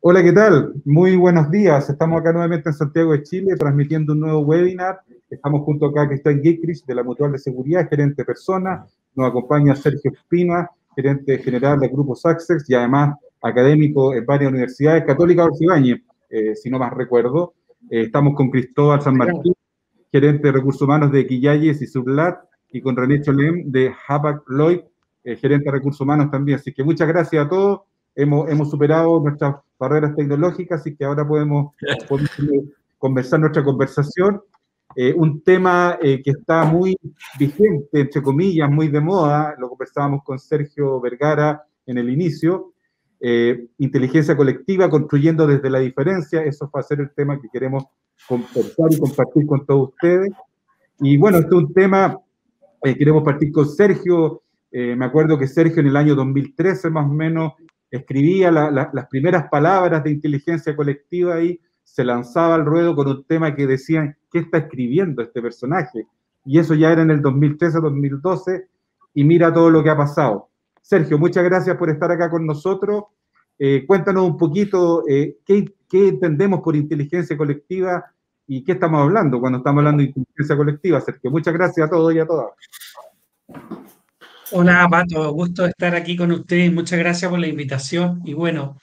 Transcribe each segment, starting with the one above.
Hola, ¿qué tal? Muy buenos días. Estamos acá nuevamente en Santiago de Chile transmitiendo un nuevo webinar. Estamos junto acá que está en Gikrich de la Mutual de Seguridad, gerente de personas. Nos acompaña Sergio Espina, gerente general del Grupo Success y además académico en varias universidades católicas de Orcibañez, si no más recuerdo. Estamos con Cristóbal San Martín, gerente de recursos humanos de Quillayes y Sublat, y con René Cholem de Hapag Lloyd, gerente de recursos humanos también. Así que muchas gracias a todos. Hemos superado nuestras barreras tecnológicas, así que ahora podemos conversar nuestra conversación. Un tema que está muy vigente, entre comillas, muy de moda, lo conversábamos con Sergio Vergara en el inicio, inteligencia colectiva, construyendo desde la diferencia. Eso va a ser el tema que queremos conversar y compartir con todos ustedes. Y bueno, este es un tema, queremos partir con Sergio. Me acuerdo que Sergio en el año 2013 más o menos escribía las primeras palabras de inteligencia colectiva y se lanzaba al ruedo con un tema que decían, ¿qué está escribiendo este personaje? Y eso ya era en el 2013-2012 y mira todo lo que ha pasado. Sergio, muchas gracias por estar acá con nosotros. Cuéntanos un poquito qué entendemos por inteligencia colectiva y qué estamos hablando cuando estamos hablando de inteligencia colectiva, Sergio. Muchas gracias a todos y a todas. Hola, Pato, gusto de estar aquí con ustedes. Muchas gracias por la invitación. Y bueno,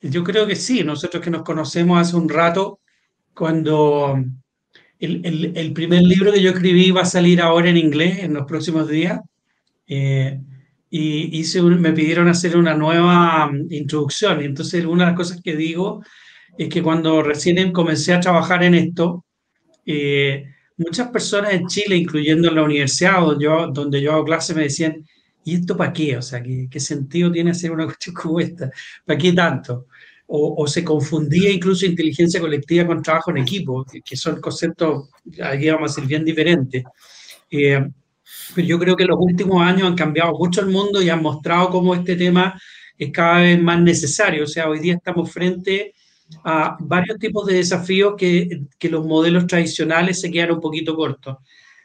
yo creo que sí, nosotros que nos conocemos hace un rato, cuando el primer libro que yo escribí va a salir ahora en inglés en los próximos días, eh, y me pidieron hacer una nueva introducción. Y entonces, una de las cosas que digo es que cuando recién comencé a trabajar en esto, muchas personas en Chile, incluyendo en la universidad donde yo hago clase, me decían, ¿y esto para qué? O sea, ¿qué sentido tiene hacer una cuestión como esta? ¿Para qué tanto? O se confundía incluso inteligencia colectiva con trabajo en equipo, que son conceptos, aquí vamos a decir, bien diferentes. Eh, pero yo creo que los últimos años han cambiado mucho el mundo y han mostrado cómo este tema es cada vez más necesario. O sea, hoy día estamos frente a varios tipos de desafíos que los modelos tradicionales se quedan un poquito cortos.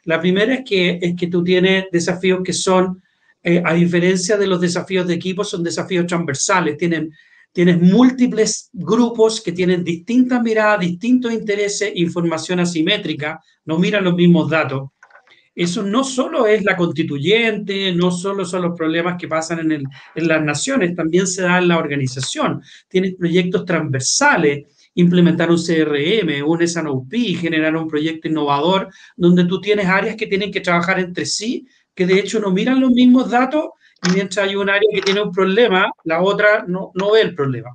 La primera es que tú tienes desafíos que son, a diferencia de los desafíos de equipo, son desafíos transversales. Tienes múltiples grupos que tienen distintas miradas, distintos intereses, información asimétrica, no miran los mismos datos. Eso no solo es la constituyente, no solo son los problemas que pasan en las naciones, también se da en la organización. Tienes proyectos transversales, implementar un CRM, un SNOP, generar un proyecto innovador, donde tú tienes áreas que tienen que trabajar entre sí, que de hecho no miran los mismos datos, y mientras hay un área que tiene un problema, la otra no ve el problema.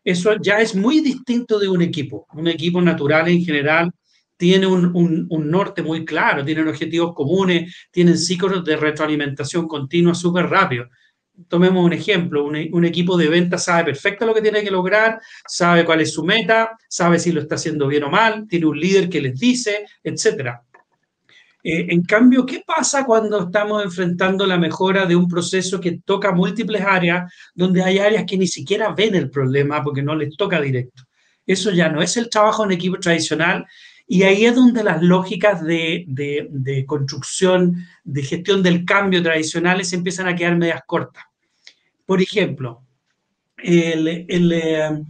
Eso ya es muy distinto de un equipo. Un equipo natural en general tiene un norte muy claro, tienen objetivos comunes, tienen ciclos de retroalimentación continua súper rápido. Tomemos un ejemplo, un equipo de ventas sabe perfecto lo que tiene que lograr, sabe cuál es su meta, sabe si lo está haciendo bien o mal, tiene un líder que les dice, etcétera. En cambio, ¿qué pasa cuando estamos enfrentando la mejora de un proceso que toca múltiples áreas, donde hay áreas que ni siquiera ven el problema porque no les toca directo? Eso ya no es el trabajo en equipo tradicional, y ahí es donde las lógicas de construcción, de gestión del cambio tradicionales empiezan a quedar medias cortas. Por ejemplo, el, el, eh,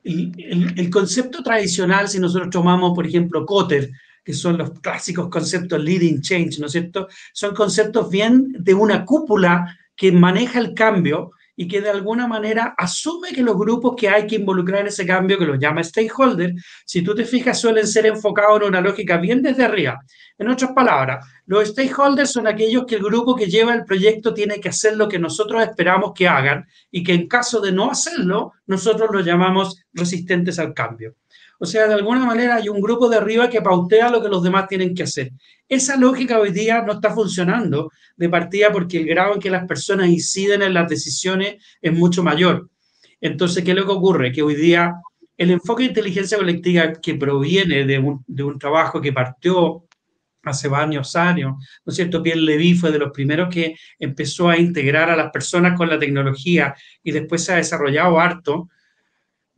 el concepto tradicional, si nosotros tomamos, por ejemplo, Kotter, que son los clásicos conceptos leading change, ¿no es cierto? Son conceptos bien de una cúpula que maneja el cambio y que de alguna manera asume que los grupos que hay que involucrar en ese cambio, que los llama stakeholder, si tú te fijas, suelen ser enfocados en una lógica bien desde arriba. En otras palabras, los stakeholders son aquellos que el grupo que lleva el proyecto tiene que hacer lo que nosotros esperamos que hagan, y que en caso de no hacerlo, nosotros lo llamamos resistentes al cambio. O sea, de alguna manera hay un grupo de arriba que pautea lo que los demás tienen que hacer. Esa lógica hoy día no está funcionando de partida, porque el grado en que las personas inciden en las decisiones es mucho mayor. Entonces, ¿qué es lo que ocurre? Que hoy día el enfoque de inteligencia colectiva, que proviene de un trabajo que partió hace varios años, ¿no es cierto? Pierre Levy fue de los primeros que empezó a integrar a las personas con la tecnología, y después se ha desarrollado harto.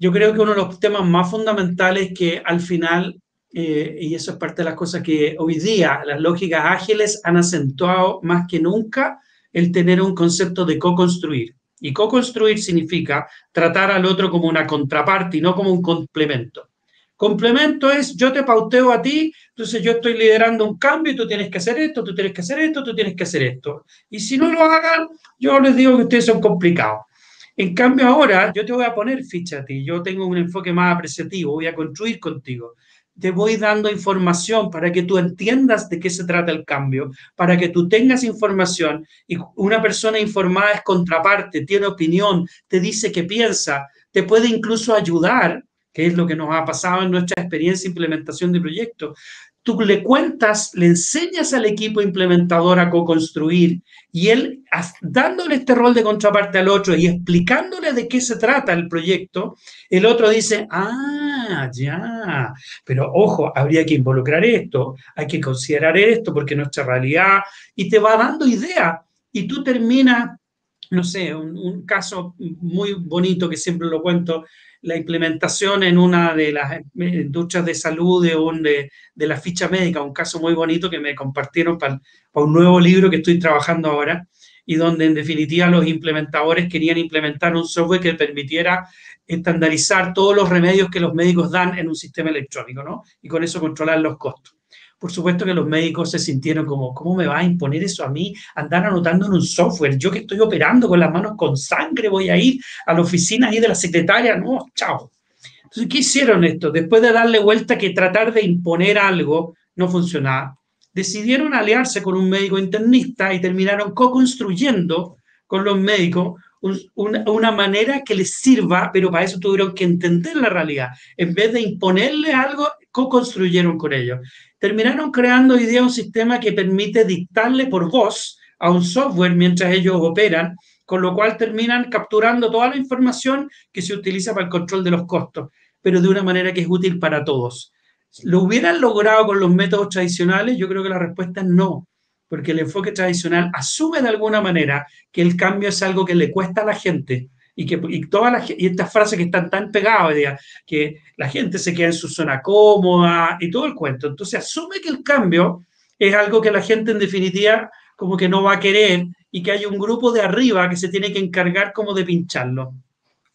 Yo creo que uno de los temas más fundamentales que al final, y eso es parte de las cosas que hoy día las lógicas ágiles han acentuado más que nunca, el tener un concepto de co-construir. Y co-construir significa tratar al otro como una contraparte y no como un complemento. Complemento es yo te pauteo a ti, entonces yo estoy liderando un cambio y tú tienes que hacer esto, tú tienes que hacer esto, tú tienes que hacer esto. Y si no lo hagan, yo les digo que ustedes son complicados. En cambio ahora yo te voy a poner ficha a ti, yo tengo un enfoque más apreciativo, voy a construir contigo. Te voy dando información para que tú entiendas de qué se trata el cambio, para que tú tengas información y una persona informada es contraparte, tiene opinión, te dice qué piensa, te puede incluso ayudar, que es lo que nos ha pasado en nuestra experiencia de implementación de proyectos. Tú le cuentas, le enseñas al equipo implementador a co-construir y él, dándole este rol de contraparte al otro y explicándole de qué se trata el proyecto, el otro dice, ah, ya, pero ojo, habría que involucrar esto, hay que considerar esto porque nuestra realidad, y te va dando idea, y tú terminas, no sé, un caso muy bonito que siempre lo cuento, la implementación en una de las industrias de salud de la ficha médica, un caso muy bonito que me compartieron para un nuevo libro que estoy trabajando ahora y donde en definitiva los implementadores querían implementar un software que permitiera estandarizar todos los remedios que los médicos dan en un sistema electrónico, ¿no? Y con eso controlar los costos. Por supuesto que los médicos se sintieron como, ¿cómo me va a imponer eso a mí? Andar anotando en un software. Yo que estoy operando con las manos con sangre, voy a ir a la oficina ahí de la secretaria. No, chao. Entonces, ¿qué hicieron esto? Después de darle vuelta que tratar de imponer algo no funcionaba, decidieron aliarse con un médico internista y terminaron co-construyendo con los médicos una manera que les sirva, pero para eso tuvieron que entender la realidad. En vez de imponerle algo, co-construyeron con ellos. Terminaron creando hoy día un sistema que permite dictarle por voz a un software mientras ellos operan, con lo cual terminan capturando toda la información que se utiliza para el control de los costos, pero de una manera que es útil para todos. ¿Lo hubieran logrado con los métodos tradicionales? Yo creo que la respuesta es no, porque el enfoque tradicional asume de alguna manera que el cambio es algo que le cuesta a la gente y estas frases que están tan pegadas hoy día, que la gente se queda en su zona cómoda y todo el cuento. Entonces asume que el cambio es algo que la gente en definitiva como que no va a querer y que hay un grupo de arriba que se tiene que encargar como de pincharlo.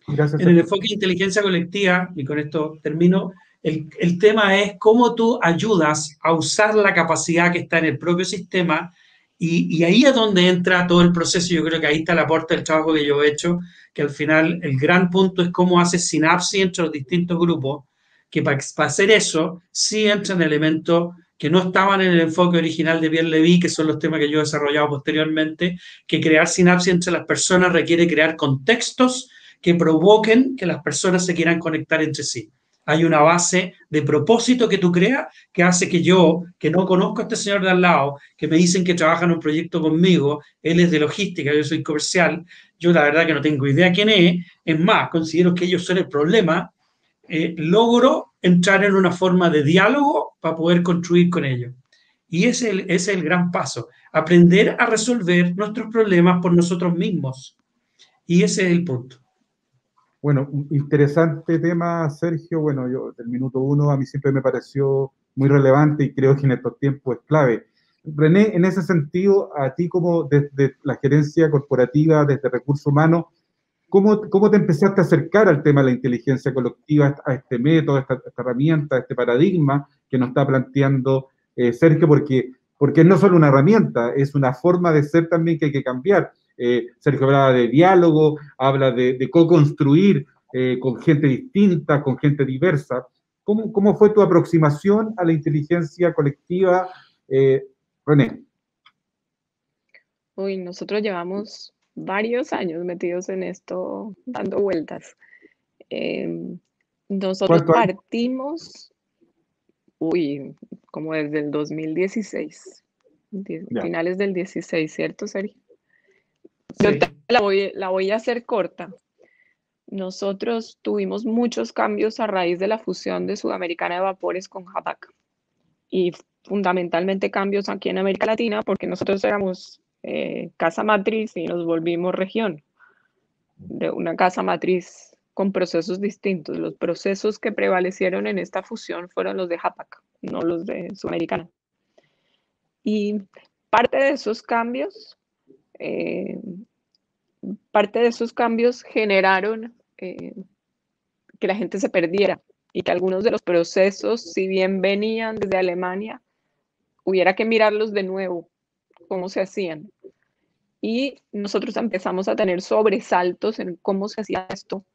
Gracias, En el Sergio. enfoque de inteligencia colectiva, y con esto termino, el tema es cómo tú ayudas a usar la capacidad que está en el propio sistema y ahí es donde entra todo el proceso. Yo creo que ahí está el aporte del trabajo que yo he hecho, que al final el gran punto es cómo haces sinapsis entre los distintos grupos, que para hacer eso sí entran elementos que no estaban en el enfoque original de Pierre Levy, que son los temas que yo he desarrollado posteriormente, que crear sinapsis entre las personas requiere crear contextos que provoquen que las personas se quieran conectar entre sí. Hay una base de propósito que tú creas que hace que yo, que no conozco a este señor de al lado, que me dicen que trabaja en un proyecto conmigo, él es de logística, yo soy comercial, yo la verdad que no tengo idea quién es más, considero que ellos son el problema, logro entrar en una forma de diálogo para poder construir con ellos. Y ese es el gran paso, aprender a resolver nuestros problemas por nosotros mismos. Y ese es el punto. Bueno, un interesante tema, Sergio. Bueno, yo del minuto uno a mí siempre me pareció muy relevante y creo que en estos tiempos es clave. René, en ese sentido, a ti como desde la gerencia corporativa, desde recursos humanos, ¿cómo te empezaste a acercar al tema de la inteligencia colectiva, a este método, a esta herramienta, a este paradigma que nos está planteando Sergio? Porque no es solo una herramienta, es una forma de ser también que hay que cambiar. Sergio hablaba de diálogo, habla de co-construir con gente distinta, con gente diversa. ¿Cómo fue tu aproximación a la inteligencia colectiva, René? Uy, nosotros llevamos varios años metidos en esto, dando vueltas. Nosotros ¿Cuántos años? partimos, como desde el 2016, Ya. finales del 16, ¿cierto, Sergio? Yo Sí. la voy a hacer corta. Nosotros tuvimos muchos cambios a raíz de la fusión de Sudamericana de Vapores con Hapag y fundamentalmente cambios aquí en América Latina porque nosotros éramos casa matriz y nos volvimos región de una casa matriz con procesos distintos. Los procesos que prevalecieron en esta fusión fueron los de Hapag, no los de Sudamericana. Y parte de esos cambios parte de esos cambios generaron que la gente se perdiera y que algunos de los procesos, si bien venían desde Alemania, hubiera que mirarlos de nuevo, cómo se hacían. Y nosotros empezamos a tener sobresaltos en cómo se hacía esto.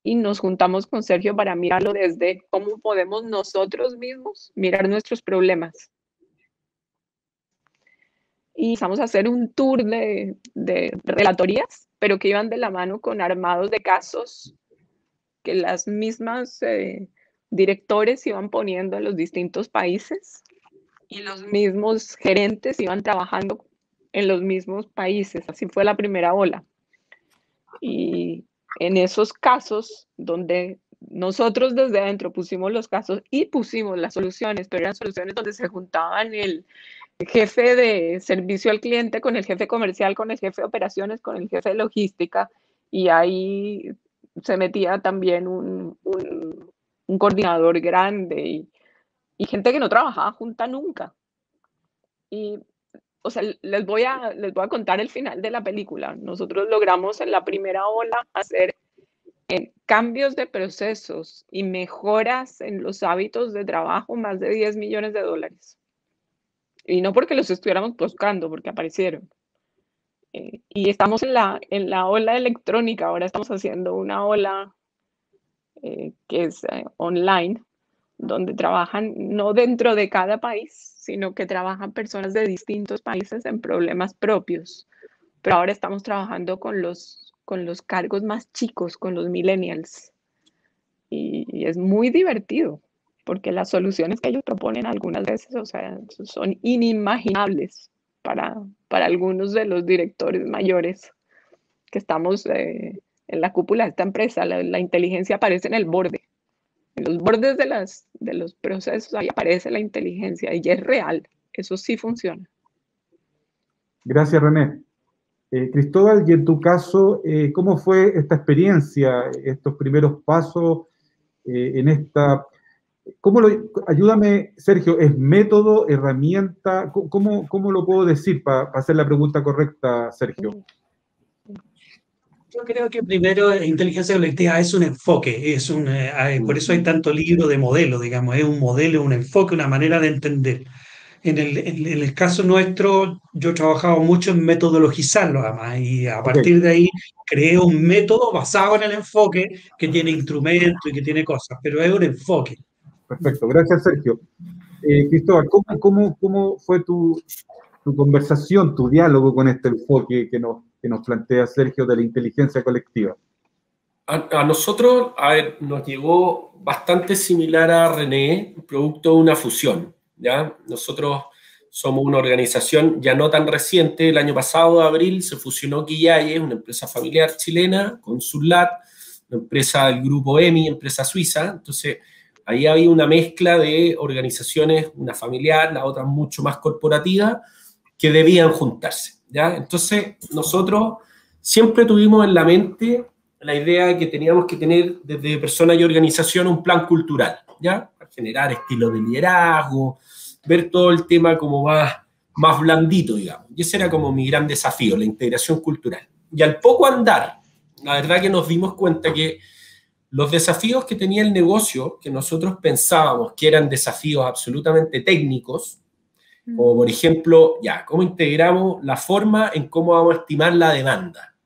Y nos juntamos con Sergio para mirarlo desde cómo podemos nosotros mismos mirar nuestros problemas. Y empezamos a hacer un tour de relatorías, pero que iban de la mano con armados de casos que las mismas directores iban poniendo en los distintos países y los mismos gerentes iban trabajando en los mismos países. Así fue la primera ola. Y en esos casos donde nosotros desde adentro pusimos los casos y pusimos las soluciones, pero eran soluciones donde se juntaban el jefe de servicio al cliente con el jefe comercial, con el jefe de operaciones, con el jefe de logística, y ahí se metía también un coordinador grande y gente que no trabajaba junta nunca. Y, o sea, les voy a contar el final de la película. Nosotros logramos en la primera ola hacer cambios de procesos y mejoras en los hábitos de trabajo, más de $10 millones. Y no porque los estuviéramos buscando, porque aparecieron. Y estamos en la ola electrónica, ahora estamos haciendo una ola que es online, donde trabajan no dentro de cada país, sino que trabajan personas de distintos países en problemas propios. Pero ahora estamos trabajando con los cargos más chicos, con los millennials. Y es muy divertido, porque las soluciones que ellos proponen algunas veces, o sea, son inimaginables para algunos de los directores mayores que estamos en la cúpula de esta empresa. La inteligencia aparece en el borde. En los bordes de los procesos, ahí aparece la inteligencia y es real. Eso sí funciona. Gracias, René. Cristóbal, y en tu caso, ¿cómo fue esta experiencia, estos primeros pasos en esta... ayúdame, Sergio, ¿es método, herramienta? ¿Cómo lo puedo decir para hacer la pregunta correcta, Sergio? Yo creo que primero inteligencia colectiva es un enfoque, por eso hay tanto libro de modelo, digamos, es un modelo, un enfoque, una manera de entender. En el caso nuestro, yo he trabajado mucho en metodologizarlo, además, y a partir de ahí creé un método basado en el enfoque que tiene instrumentos y que tiene cosas, pero es un enfoque. Perfecto, gracias, Sergio. Cristóbal, ¿cómo fue tu conversación, tu diálogo con este enfoque que nos plantea Sergio de la inteligencia colectiva? A nosotros, nos llegó bastante similar a René, producto de una fusión, ¿ya? Nosotros somos una organización ya no tan reciente. El año pasado, de abril, se fusionó Quillaye, una empresa familiar chilena, con Surlat, una empresa del grupo EMI, empresa suiza. Entonces, ahí había una mezcla de organizaciones, una familiar, la otra mucho más corporativa, que debían juntarse, ¿ya? Entonces, nosotros siempre tuvimos en la mente la idea de que teníamos que tener desde persona y organización un plan cultural, ¿ya? Para generar estilos de liderazgo, ver todo el tema como más blandito, digamos. Y ese era como mi gran desafío, la integración cultural. Y al poco andar, la verdad que nos dimos cuenta que los desafíos que tenía el negocio, que nosotros pensábamos que eran desafíos absolutamente técnicos, como por ejemplo, ¿cómo integramos la forma en cómo vamos a estimar la demanda?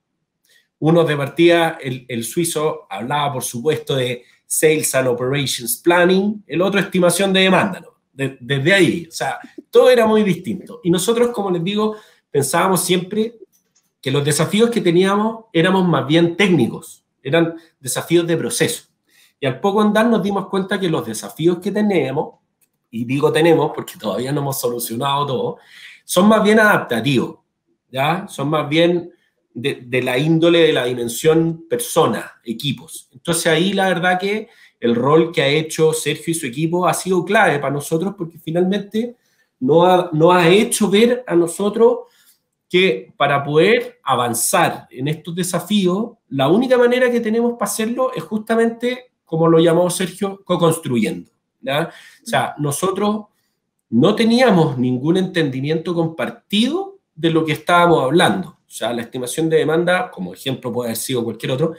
Uno de partida, el suizo, hablaba, por supuesto, de Sales and Operations Planning, el otro, estimación de demanda, ¿no? Desde ahí, o sea, todo era muy distinto. Y nosotros, como les digo, pensábamos siempre que los desafíos que teníamos éramos más bien técnicos, eran desafíos de proceso. Y al poco andar nos dimos cuenta que los desafíos que tenemos, y digo tenemos porque todavía no hemos solucionado todo, son más bien adaptativos, ¿ya? Son más bien de la índole de la dimensión persona, equipos. Entonces ahí la verdad que el rol que ha hecho Sergio y su equipo ha sido clave para nosotros porque finalmente nos ha hecho ver a nosotros que para poder avanzar en estos desafíos, la única manera que tenemos para hacerlo es justamente, como lo llamó Sergio, co-construyendo, ¿ya? O sea, nosotros no teníamos ningún entendimiento compartido de lo que estábamos hablando. sea, la estimación de demanda, como ejemplo puede haber sido cualquier otro,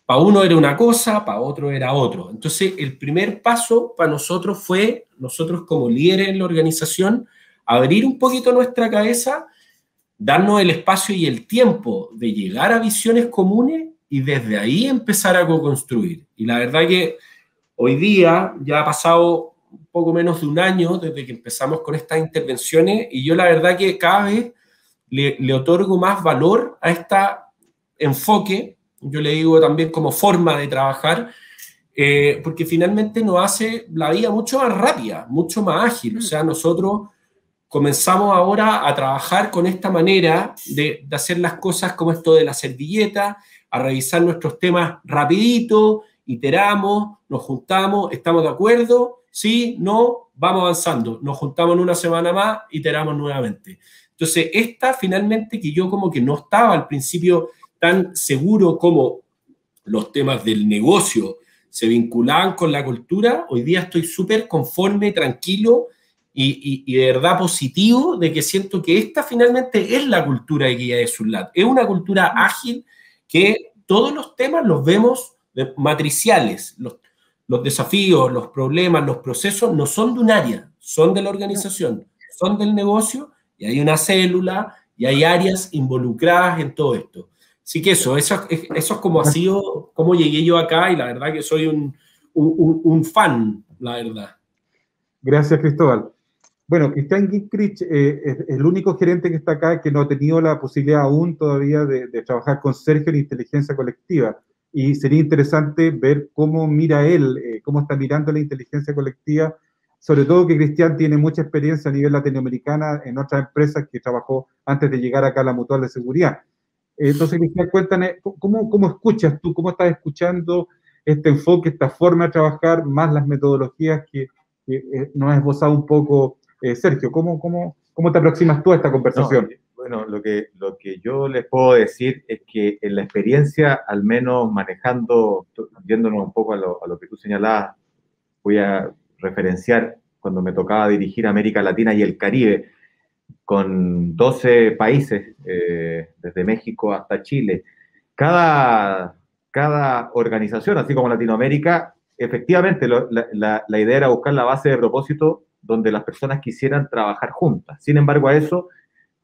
para uno era una cosa, para otro era otro. Entonces, el primer paso para nosotros fue, nosotros como líderes en la organización, abrir un poquito nuestra cabeza, darnos el espacio y el tiempo de llegar a visiones comunes y desde ahí empezar a co-construir. Y la verdad que hoy día ya ha pasado un poco menos de un año desde que empezamos con estas intervenciones y yo la verdad que cada vez le otorgo más valor a este enfoque, yo le digo también como forma de trabajar, porque finalmente nos hace la vida mucho más rápida, mucho más ágil. O sea, nosotros comenzamos ahora a trabajar con esta manera de hacer las cosas como esto de la servilleta, a revisar nuestros temas rapidito, iteramos, nos juntamos, ¿estamos de acuerdo? Sí, no, vamos avanzando. Nos juntamos en una semana más, iteramos nuevamente. Entonces, esta finalmente que yo como que no estaba al principio tan seguro como los temas del negocio se vinculaban con la cultura, hoy día estoy súper conforme, tranquilo y de verdad positivo de que siento que esta finalmente es la cultura de Guía de Surlat. Es una cultura ágil que todos los temas los vemos matriciales. Los desafíos, los problemas, los procesos no son de un área, son de la organización, son del negocio y hay una célula y hay áreas involucradas en todo esto. Así que eso es como ha sido, como llegué yo acá y la verdad que soy un fan, la verdad. Gracias, Cristóbal. Bueno, Cristian Gingrich es el único gerente que está acá que no ha tenido la posibilidad aún todavía de trabajar con Sergio en inteligencia colectiva. Y sería interesante ver cómo mira él, cómo está mirando la inteligencia colectiva, sobre todo que Cristian tiene mucha experiencia a nivel latinoamericana en otras empresas que trabajó antes de llegar acá a la Mutual de Seguridad. Entonces, Cristian, cuéntame, ¿cómo escuchas tú? ¿Cómo estás escuchando este enfoque, esta forma de trabajar, más las metodologías que nos ha esbozado un poco Sergio? ¿Cómo te aproximas tú a esta conversación? No, bueno, lo que yo les puedo decir es que en la experiencia, al menos manejando, yéndonos un poco a lo que tú señalabas, voy a referenciar cuando me tocaba dirigir América Latina y el Caribe, con 12 países, desde México hasta Chile. Cada organización, así como Latinoamérica, efectivamente la idea era buscar la base de propósito donde las personas quisieran trabajar juntas. Sin embargo, a eso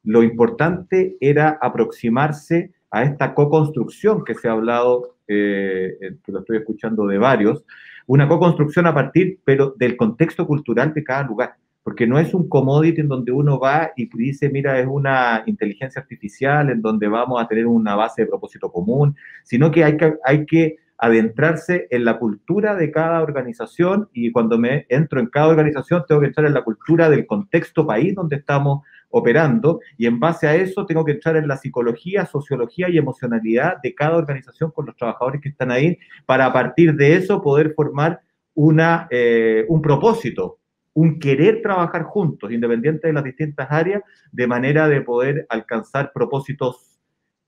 lo importante era aproximarse a esta co-construcción que se ha hablado, que lo estoy escuchando de varios, una co-construcción a partir, pero del contexto cultural de cada lugar. Porque no es un commodity en donde uno va y dice, mira, es una inteligencia artificial en donde vamos a tener una base de propósito común, sino que hay que adentrarse en la cultura de cada organización y cuando me entro en cada organización tengo que entrar en la cultura del contexto país donde estamos operando y en base a eso tengo que entrar en la psicología, sociología y emocionalidad de cada organización con los trabajadores que están ahí para a partir de eso poder formar un propósito, un querer trabajar juntos, independiente de las distintas áreas, de manera de poder alcanzar propósitos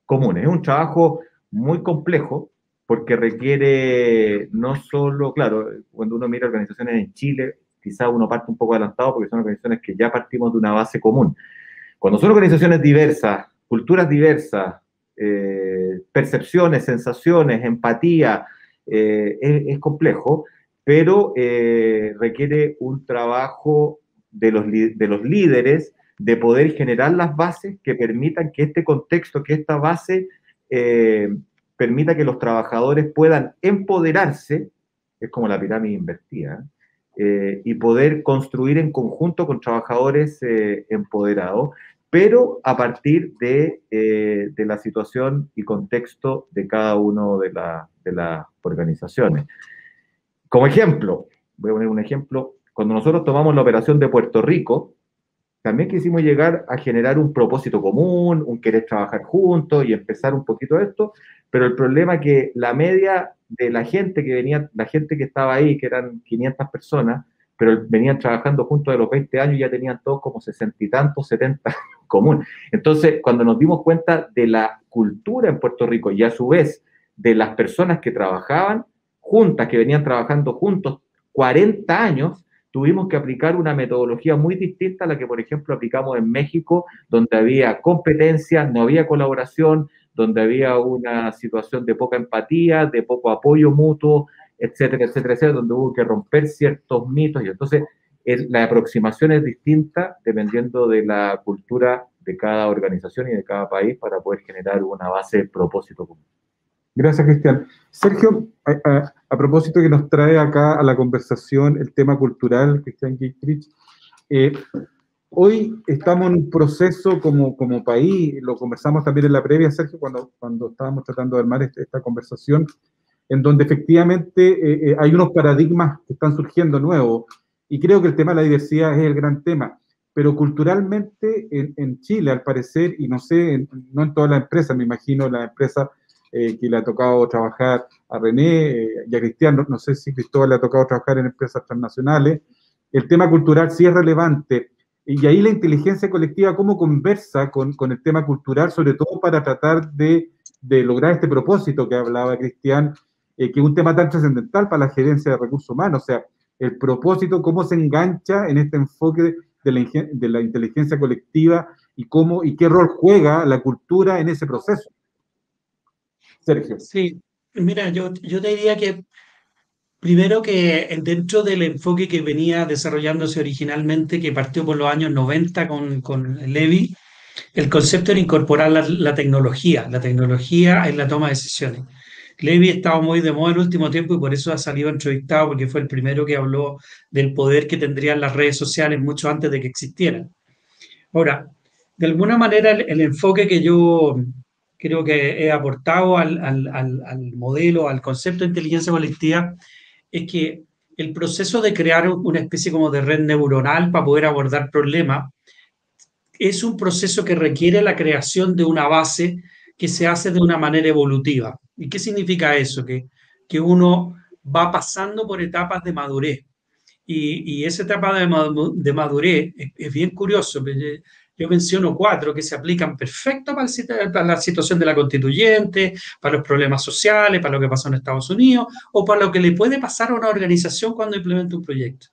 comunes. Es un trabajo muy complejo, porque requiere no solo, claro, cuando uno mira organizaciones en Chile, quizá uno parte un poco adelantado, porque son organizaciones que ya partimos de una base común. Cuando son organizaciones diversas, culturas diversas, percepciones, sensaciones, empatía, es complejo, pero requiere un trabajo de los líderes de poder generar las bases que permitan que este contexto, que esta base permita que los trabajadores puedan empoderarse, es como la pirámide invertida, y poder construir en conjunto con trabajadores empoderados, pero a partir de la situación y contexto de cada uno de las organizaciones. Como ejemplo, voy a poner un ejemplo, cuando nosotros tomamos la operación de Puerto Rico, también quisimos llegar a generar un propósito común, un querer trabajar juntos y empezar un poquito esto, pero el problema es que la media de la gente que venía, la gente que estaba ahí, que eran 500 personas, pero venían trabajando juntos de los 20 años, ya tenían todos como 60 y tantos, 70 común. Entonces, cuando nos dimos cuenta de la cultura en Puerto Rico y a su vez de las personas que trabajaban juntas, que venían trabajando juntos 40 años, tuvimos que aplicar una metodología muy distinta a la que, por ejemplo, aplicamos en México, donde había competencia, no había colaboración, donde había una situación de poca empatía, de poco apoyo mutuo, etcétera, etcétera, etcétera, donde hubo que romper ciertos mitos. Y entonces la aproximación es distinta dependiendo de la cultura de cada organización y de cada país para poder generar una base de propósito común. Gracias, Cristian. Sergio, a propósito que nos trae acá a la conversación el tema cultural, Cristian Gietrich, hoy estamos en un proceso como país, lo conversamos también en la previa, Sergio, cuando estábamos tratando de armar esta conversación, en donde efectivamente hay unos paradigmas que están surgiendo nuevos, y creo que el tema de la diversidad es el gran tema, pero culturalmente en Chile, al parecer, y no sé, no en todas las empresas, me imagino la empresa que le ha tocado trabajar a René y a Cristian, no sé si Cristóbal le ha tocado trabajar en empresas transnacionales, el tema cultural sí es relevante, y ahí la inteligencia colectiva, ¿cómo conversa con el tema cultural, sobre todo para tratar de lograr este propósito que hablaba Cristian, que es un tema tan trascendental para la gerencia de recursos humanos, o sea, el propósito, cómo se engancha en este enfoque de la inteligencia colectiva y qué rol juega la cultura en ese proceso? Sergio. Sí, mira, yo te diría que primero que dentro del enfoque que venía desarrollándose originalmente, que partió por los años 90 con Levy, el concepto era incorporar la tecnología en la toma de decisiones. Levy estaba muy de moda en el último tiempo y por eso ha salido entrevistado, porque fue el primero que habló del poder que tendrían las redes sociales mucho antes de que existieran. Ahora, de alguna manera el enfoque que yo creo que he aportado al modelo, al concepto de inteligencia colectiva, es que el proceso de crear una especie como de red neuronal para poder abordar problemas es un proceso que requiere la creación de una base que se hace de una manera evolutiva. ¿Y qué significa eso? Que uno va pasando por etapas de madurez. Y esa etapa de madurez es bien curioso. Yo menciono 4 que se aplican perfecto para la situación de la constituyente, para los problemas sociales, para lo que pasó en Estados Unidos o para lo que le puede pasar a una organización cuando implementa un proyecto.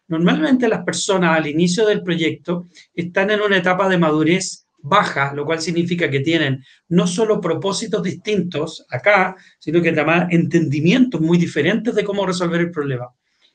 Normalmente las personas al inicio del proyecto están en una etapa de madurez baja, lo cual significa que tienen no solo propósitos distintos acá, sino que también entendimientos muy diferentes de cómo resolver el problema.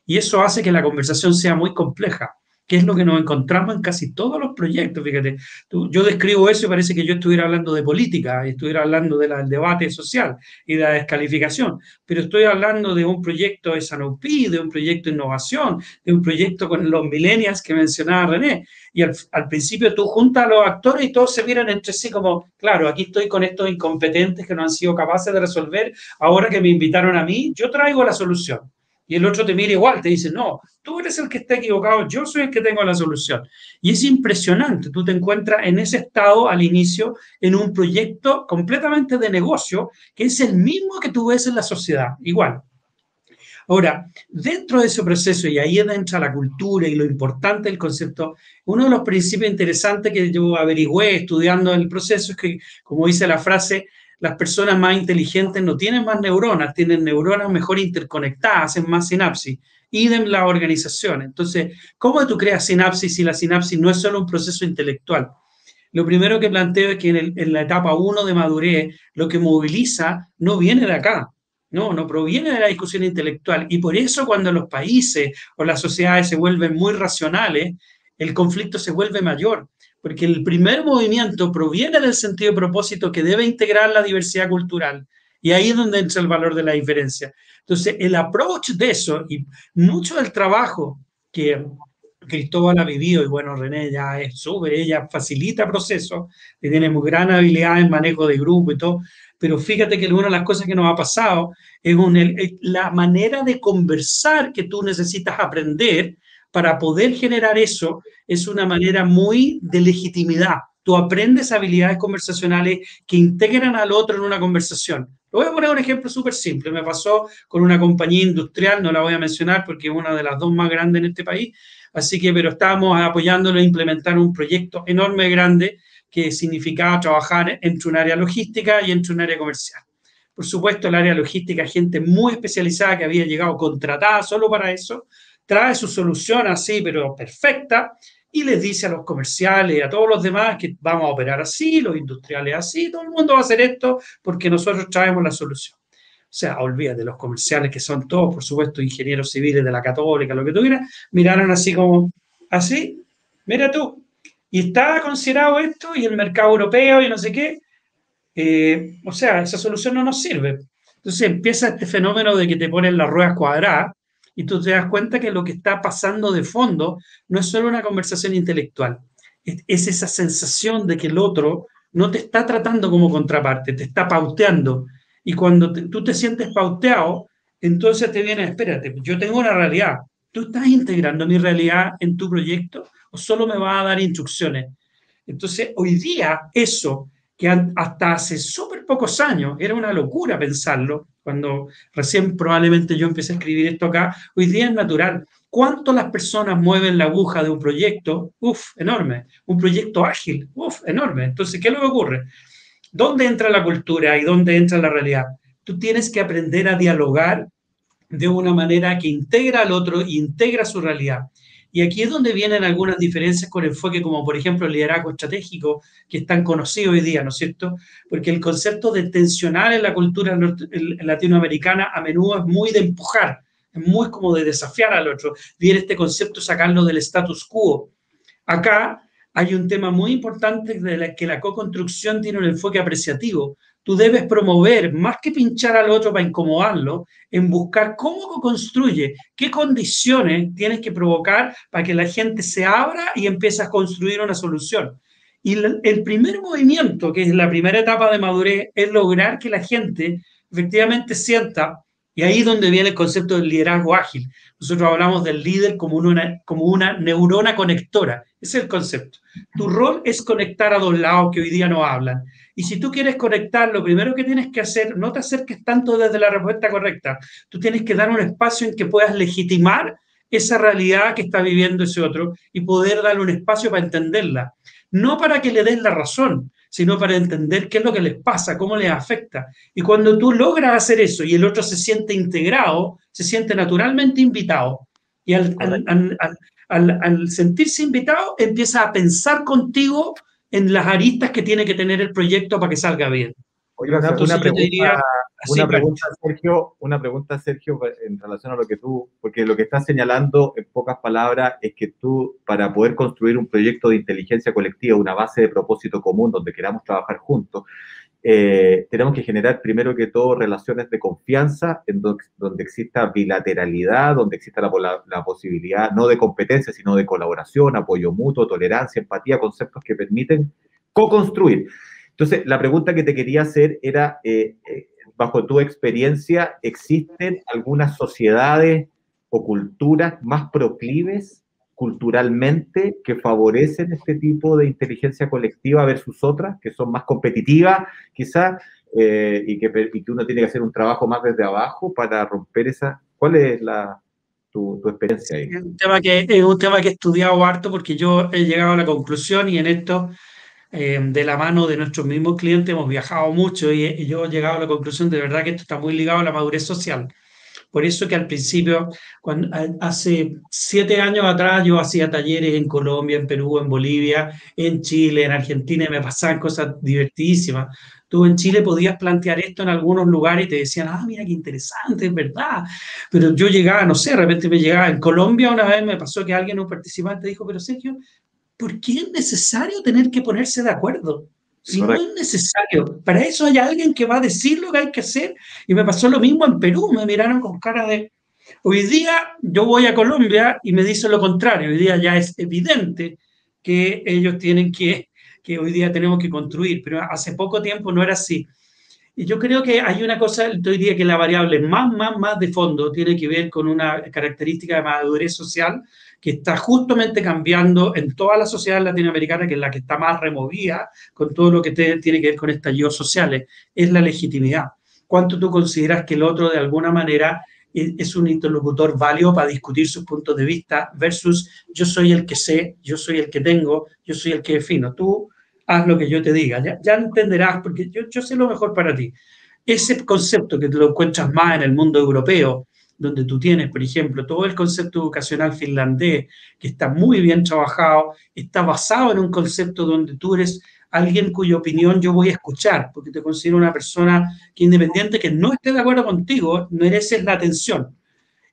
Y eso hace que la conversación sea muy compleja, que es lo que nos encontramos en casi todos los proyectos. Fíjate, yo describo eso y parece que yo estuviera hablando de política, y estuviera hablando del debate social y de la descalificación, pero estoy hablando de un proyecto de Sanofi, de un proyecto de innovación, de un proyecto con los millennials que mencionaba René. Y al principio tú juntas a los actores y todos se miran entre sí como, claro, aquí estoy con estos incompetentes que no han sido capaces de resolver, ahora que me invitaron a mí, yo traigo la solución. Y el otro te mira igual, te dice, no, tú eres el que está equivocado, yo soy el que tengo la solución. Y es impresionante, tú te encuentras en ese estado al inicio, en un proyecto completamente de negocio, que es el mismo que tú ves en la sociedad, igual. Ahora, dentro de ese proceso, y ahí entra la cultura y lo importante del concepto, uno de los principios interesantes que yo averigüé estudiando el proceso es que, como dice la frase, las personas más inteligentes no tienen más neuronas, tienen neuronas mejor interconectadas, hacen más sinapsis. Idem la organización. Entonces, ¿cómo tú creas sinapsis si la sinapsis no es solo un proceso intelectual? Lo primero que planteo es que en la etapa 1 de madurez, lo que moviliza no viene de acá, no proviene de la discusión intelectual. Y por eso cuando los países o las sociedades se vuelven muy racionales, el conflicto se vuelve mayor. Porque el primer movimiento proviene del sentido de propósito que debe integrar la diversidad cultural. Y ahí es donde entra el valor de la diferencia. Entonces, el approach de eso y mucho del trabajo que Cristóbal ha vivido, y bueno, René ya es súper, ella facilita procesos, y tiene muy gran habilidad en manejo de grupo y todo, pero fíjate que una de las cosas que nos ha pasado es la manera de conversar que tú necesitas aprender para poder generar eso es una manera muy de legitimidad. Tú aprendes habilidades conversacionales que integran al otro en una conversación. Lo voy a poner un ejemplo súper simple. Me pasó con una compañía industrial, no la voy a mencionar porque es una de las 2 más grandes en este país, así que, pero estábamos apoyándolo a implementar un proyecto enorme, grande, que significaba trabajar entre un área logística y entre un área comercial. Por supuesto, el área logística, gente muy especializada que había llegado contratada solo para eso, trae su solución así, pero perfecta, y les dice a los comerciales y a todos los demás que vamos a operar así, los industriales así, todo el mundo va a hacer esto porque nosotros traemos la solución. O sea, olvídate, los comerciales que son todos, por supuesto, ingenieros civiles de la Católica, lo que tú quieras, miraron así como, así, mira tú. Y está considerado esto y el mercado europeo y no sé qué. O sea, esa solución no nos sirve. Entonces empieza este fenómeno de que te ponen las ruedas cuadradas y tú te das cuenta que lo que está pasando de fondo no es solo una conversación intelectual, es esa sensación de que el otro no te está tratando como contraparte, te está pauteando. Y cuando tú te sientes pauteado, entonces te viene, espérate, yo tengo una realidad. ¿Tú estás integrando mi realidad en tu proyecto o solo me vas a dar instrucciones? Entonces, hoy día eso que hasta hace súper pocos años era una locura pensarlo, cuando recién probablemente yo empecé a escribir esto acá, hoy día es natural. ¿Cuánto las personas mueven la aguja de un proyecto? Uf, enorme. Un proyecto ágil, uf, enorme. Entonces, ¿qué es lo que ocurre? ¿Dónde entra la cultura y dónde entra la realidad? Tú tienes que aprender a dialogar de una manera que integra al otro e integra su realidad. Y aquí es donde vienen algunas diferencias con enfoque como, por ejemplo, el liderazgo estratégico, que es tan conocido hoy día, ¿no es cierto? Porque el concepto de tensionar en la cultura latinoamericana a menudo es muy de empujar, es muy como de desafiar al otro. Viene este concepto sacarlo del status quo. Acá hay un tema muy importante de que la co-construcción tiene un enfoque apreciativo. Tú debes promover, más que pinchar al otro para incomodarlo, en buscar cómo co-construye, qué condiciones tienes que provocar para que la gente se abra y empiece a construir una solución. Y el primer movimiento, que es la primera etapa de madurez, es lograr que la gente efectivamente sienta, y ahí es donde viene el concepto del liderazgo ágil. Nosotros hablamos del líder como una neurona conectora. Ese es el concepto. Tu rol es conectar a dos lados que hoy día no hablan. Y si tú quieres conectar, lo primero que tienes que hacer, no te acerques tanto desde la respuesta correcta. Tú tienes que dar un espacio en que puedas legitimar esa realidad que está viviendo ese otro y poder darle un espacio para entenderla. No para que le des la razón, sino para entender qué es lo que les pasa, cómo les afecta. Y cuando tú logras hacer eso y el otro se siente integrado, se siente naturalmente invitado. Y al sentirse invitado, empieza a pensar contigo en las aristas que tiene que tener el proyecto para que salga bien. Oye, una pregunta, Sergio, en relación a lo que tú, porque lo que estás señalando en pocas palabras es que tú, para poder construir un proyecto de inteligencia colectiva, una base de propósito común donde queramos trabajar juntos, tenemos que generar primero que todo relaciones de confianza en donde exista bilateralidad, donde exista la posibilidad no de competencia, sino de colaboración, apoyo mutuo, tolerancia, empatía, conceptos que permiten co-construir. Entonces, la pregunta que te quería hacer era, bajo tu experiencia, ¿existen algunas sociedades o culturas más proclives culturalmente que favorecen este tipo de inteligencia colectiva versus otras, que son más competitivas, quizás, y que uno tiene que hacer un trabajo más desde abajo para romper esa? ¿Cuál es tu experiencia ahí? Es un tema que he estudiado harto porque yo he llegado a la conclusión y en esto, de la mano de nuestros mismos clientes, hemos viajado mucho y yo he llegado a la conclusión de verdad que esto está muy ligado a la madurez social. Por eso que al principio, hace 7 años atrás, yo hacía talleres en Colombia, en Perú, en Bolivia, en Chile, en Argentina, y me pasaban cosas divertidísimas. Tú en Chile podías plantear esto en algunos lugares y te decían, ah, mira qué interesante, es verdad. Pero yo llegaba, no sé, de repente me llegaba. En Colombia una vez me pasó que alguien, un participante, dijo, pero Sergio, ¿por qué es necesario tener que ponerse de acuerdo? Si no es necesario, para eso hay alguien que va a decir lo que hay que hacer. Y me pasó lo mismo en Perú, me miraron con cara de... Hoy día yo voy a Colombia y me dicen lo contrario, hoy día ya es evidente que ellos tienen que hoy día tenemos que construir, pero hace poco tiempo no era así. Y yo creo que hay una cosa, yo diría que la variable más de fondo tiene que ver con una característica de madurez social que está justamente cambiando en toda la sociedad latinoamericana, que es la que está más removida con todo lo que tiene que ver con estallidos sociales, es la legitimidad. ¿Cuánto tú consideras que el otro de alguna manera es un interlocutor válido para discutir sus puntos de vista versus yo soy el que sé, yo soy el que tengo, yo soy el que defino? Tú haz lo que yo te diga, ya entenderás, porque yo sé lo mejor para ti. Ese concepto que te lo encuentras más en el mundo europeo, donde tú tienes, por ejemplo, todo el concepto educacional finlandés, que está muy bien trabajado, está basado en un concepto donde tú eres alguien cuya opinión yo voy a escuchar, porque te considero una persona que independiente que no esté de acuerdo contigo, mereces la atención.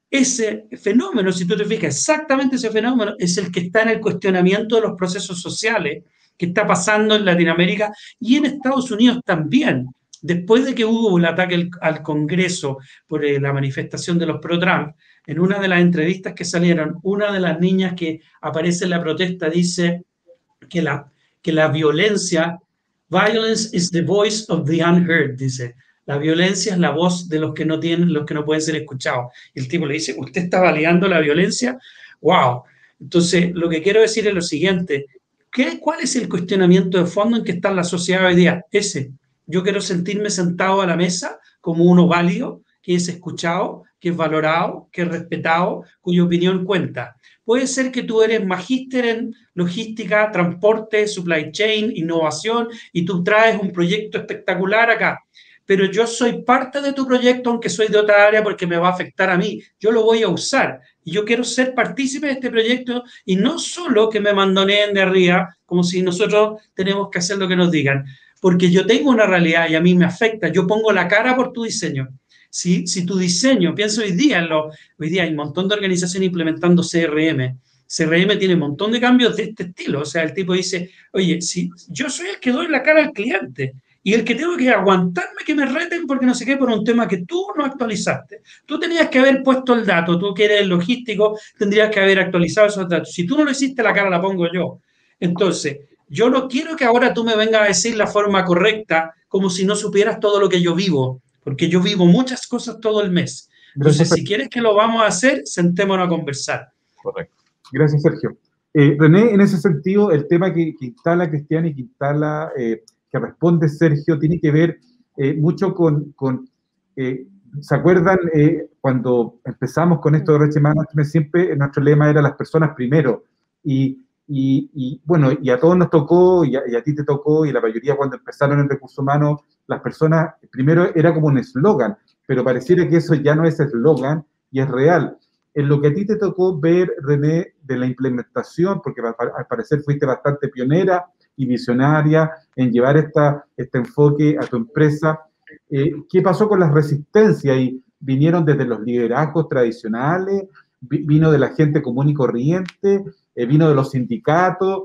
Ese fenómeno, si tú te fijas, exactamente ese fenómeno es el que está en el cuestionamiento de los procesos sociales que está pasando en Latinoamérica y en Estados Unidos también. Después de que hubo el ataque al Congreso por la manifestación de los pro-Trump, en una de las entrevistas que salieron, una de las niñas que aparece en la protesta dice que la violencia, violence is the voice of the unheard, dice. La violencia es la voz de los que no tienen, los que no pueden ser escuchados. Y el tipo le dice, ¿usted está validando la violencia? ¡Wow! Entonces, lo que quiero decir es lo siguiente. ¿Cuál es el cuestionamiento de fondo en que está la sociedad hoy día? Ese. Yo quiero sentirme sentado a la mesa como uno válido, que es escuchado, que es valorado, que es respetado, cuya opinión cuenta. Puede ser que tú eres magíster en logística, transporte, supply chain, innovación, y tú traes un proyecto espectacular acá. Pero yo soy parte de tu proyecto, aunque soy de otra área, porque me va a afectar a mí. Yo lo voy a usar. Y yo quiero ser partícipe de este proyecto y no solo que me mandoneen de arriba, como si nosotros tenemos que hacer lo que nos digan. Porque yo tengo una realidad y a mí me afecta. Yo pongo la cara por tu diseño. Si tu diseño, pienso hoy día, hoy día hay un montón de organizaciones implementando CRM. CRM tiene un montón de cambios de este estilo. O sea, el tipo dice, oye, si yo soy el que doy la cara al cliente y el que tengo que aguantarme que me reten porque no sé qué, por un tema que tú no actualizaste. Tú tenías que haber puesto el dato, tú que eres logístico, tendrías que haber actualizado esos datos. Si tú no lo hiciste, la cara la pongo yo. Entonces, yo no quiero que ahora tú me vengas a decir la forma correcta como si no supieras todo lo que yo vivo, porque yo vivo muchas cosas todo el mes. Entonces, si quieres que lo vamos a hacer, sentémonos a conversar. Correcto. Gracias, Sergio. René, en ese sentido, el tema que instala Cristian y que instala, que responde Sergio, tiene que ver mucho con ¿se acuerdan cuando empezamos con esto de Reche Management? Siempre nuestro lema era las personas primero. Y bueno, y a todos nos tocó, y a ti te tocó, y la mayoría cuando empezaron en recursos humanos, las personas, primero era como un eslogan, pero pareciera que eso ya no es eslogan y es real. En lo que a ti te tocó ver, René, de la implementación, porque al parecer fuiste bastante pionera y visionaria en llevar este enfoque a tu empresa, ¿qué pasó con las resistencias? ¿Y vinieron desde los liderazgos tradicionales? ¿Vino de la gente común y corriente? ¿Vino de los sindicatos?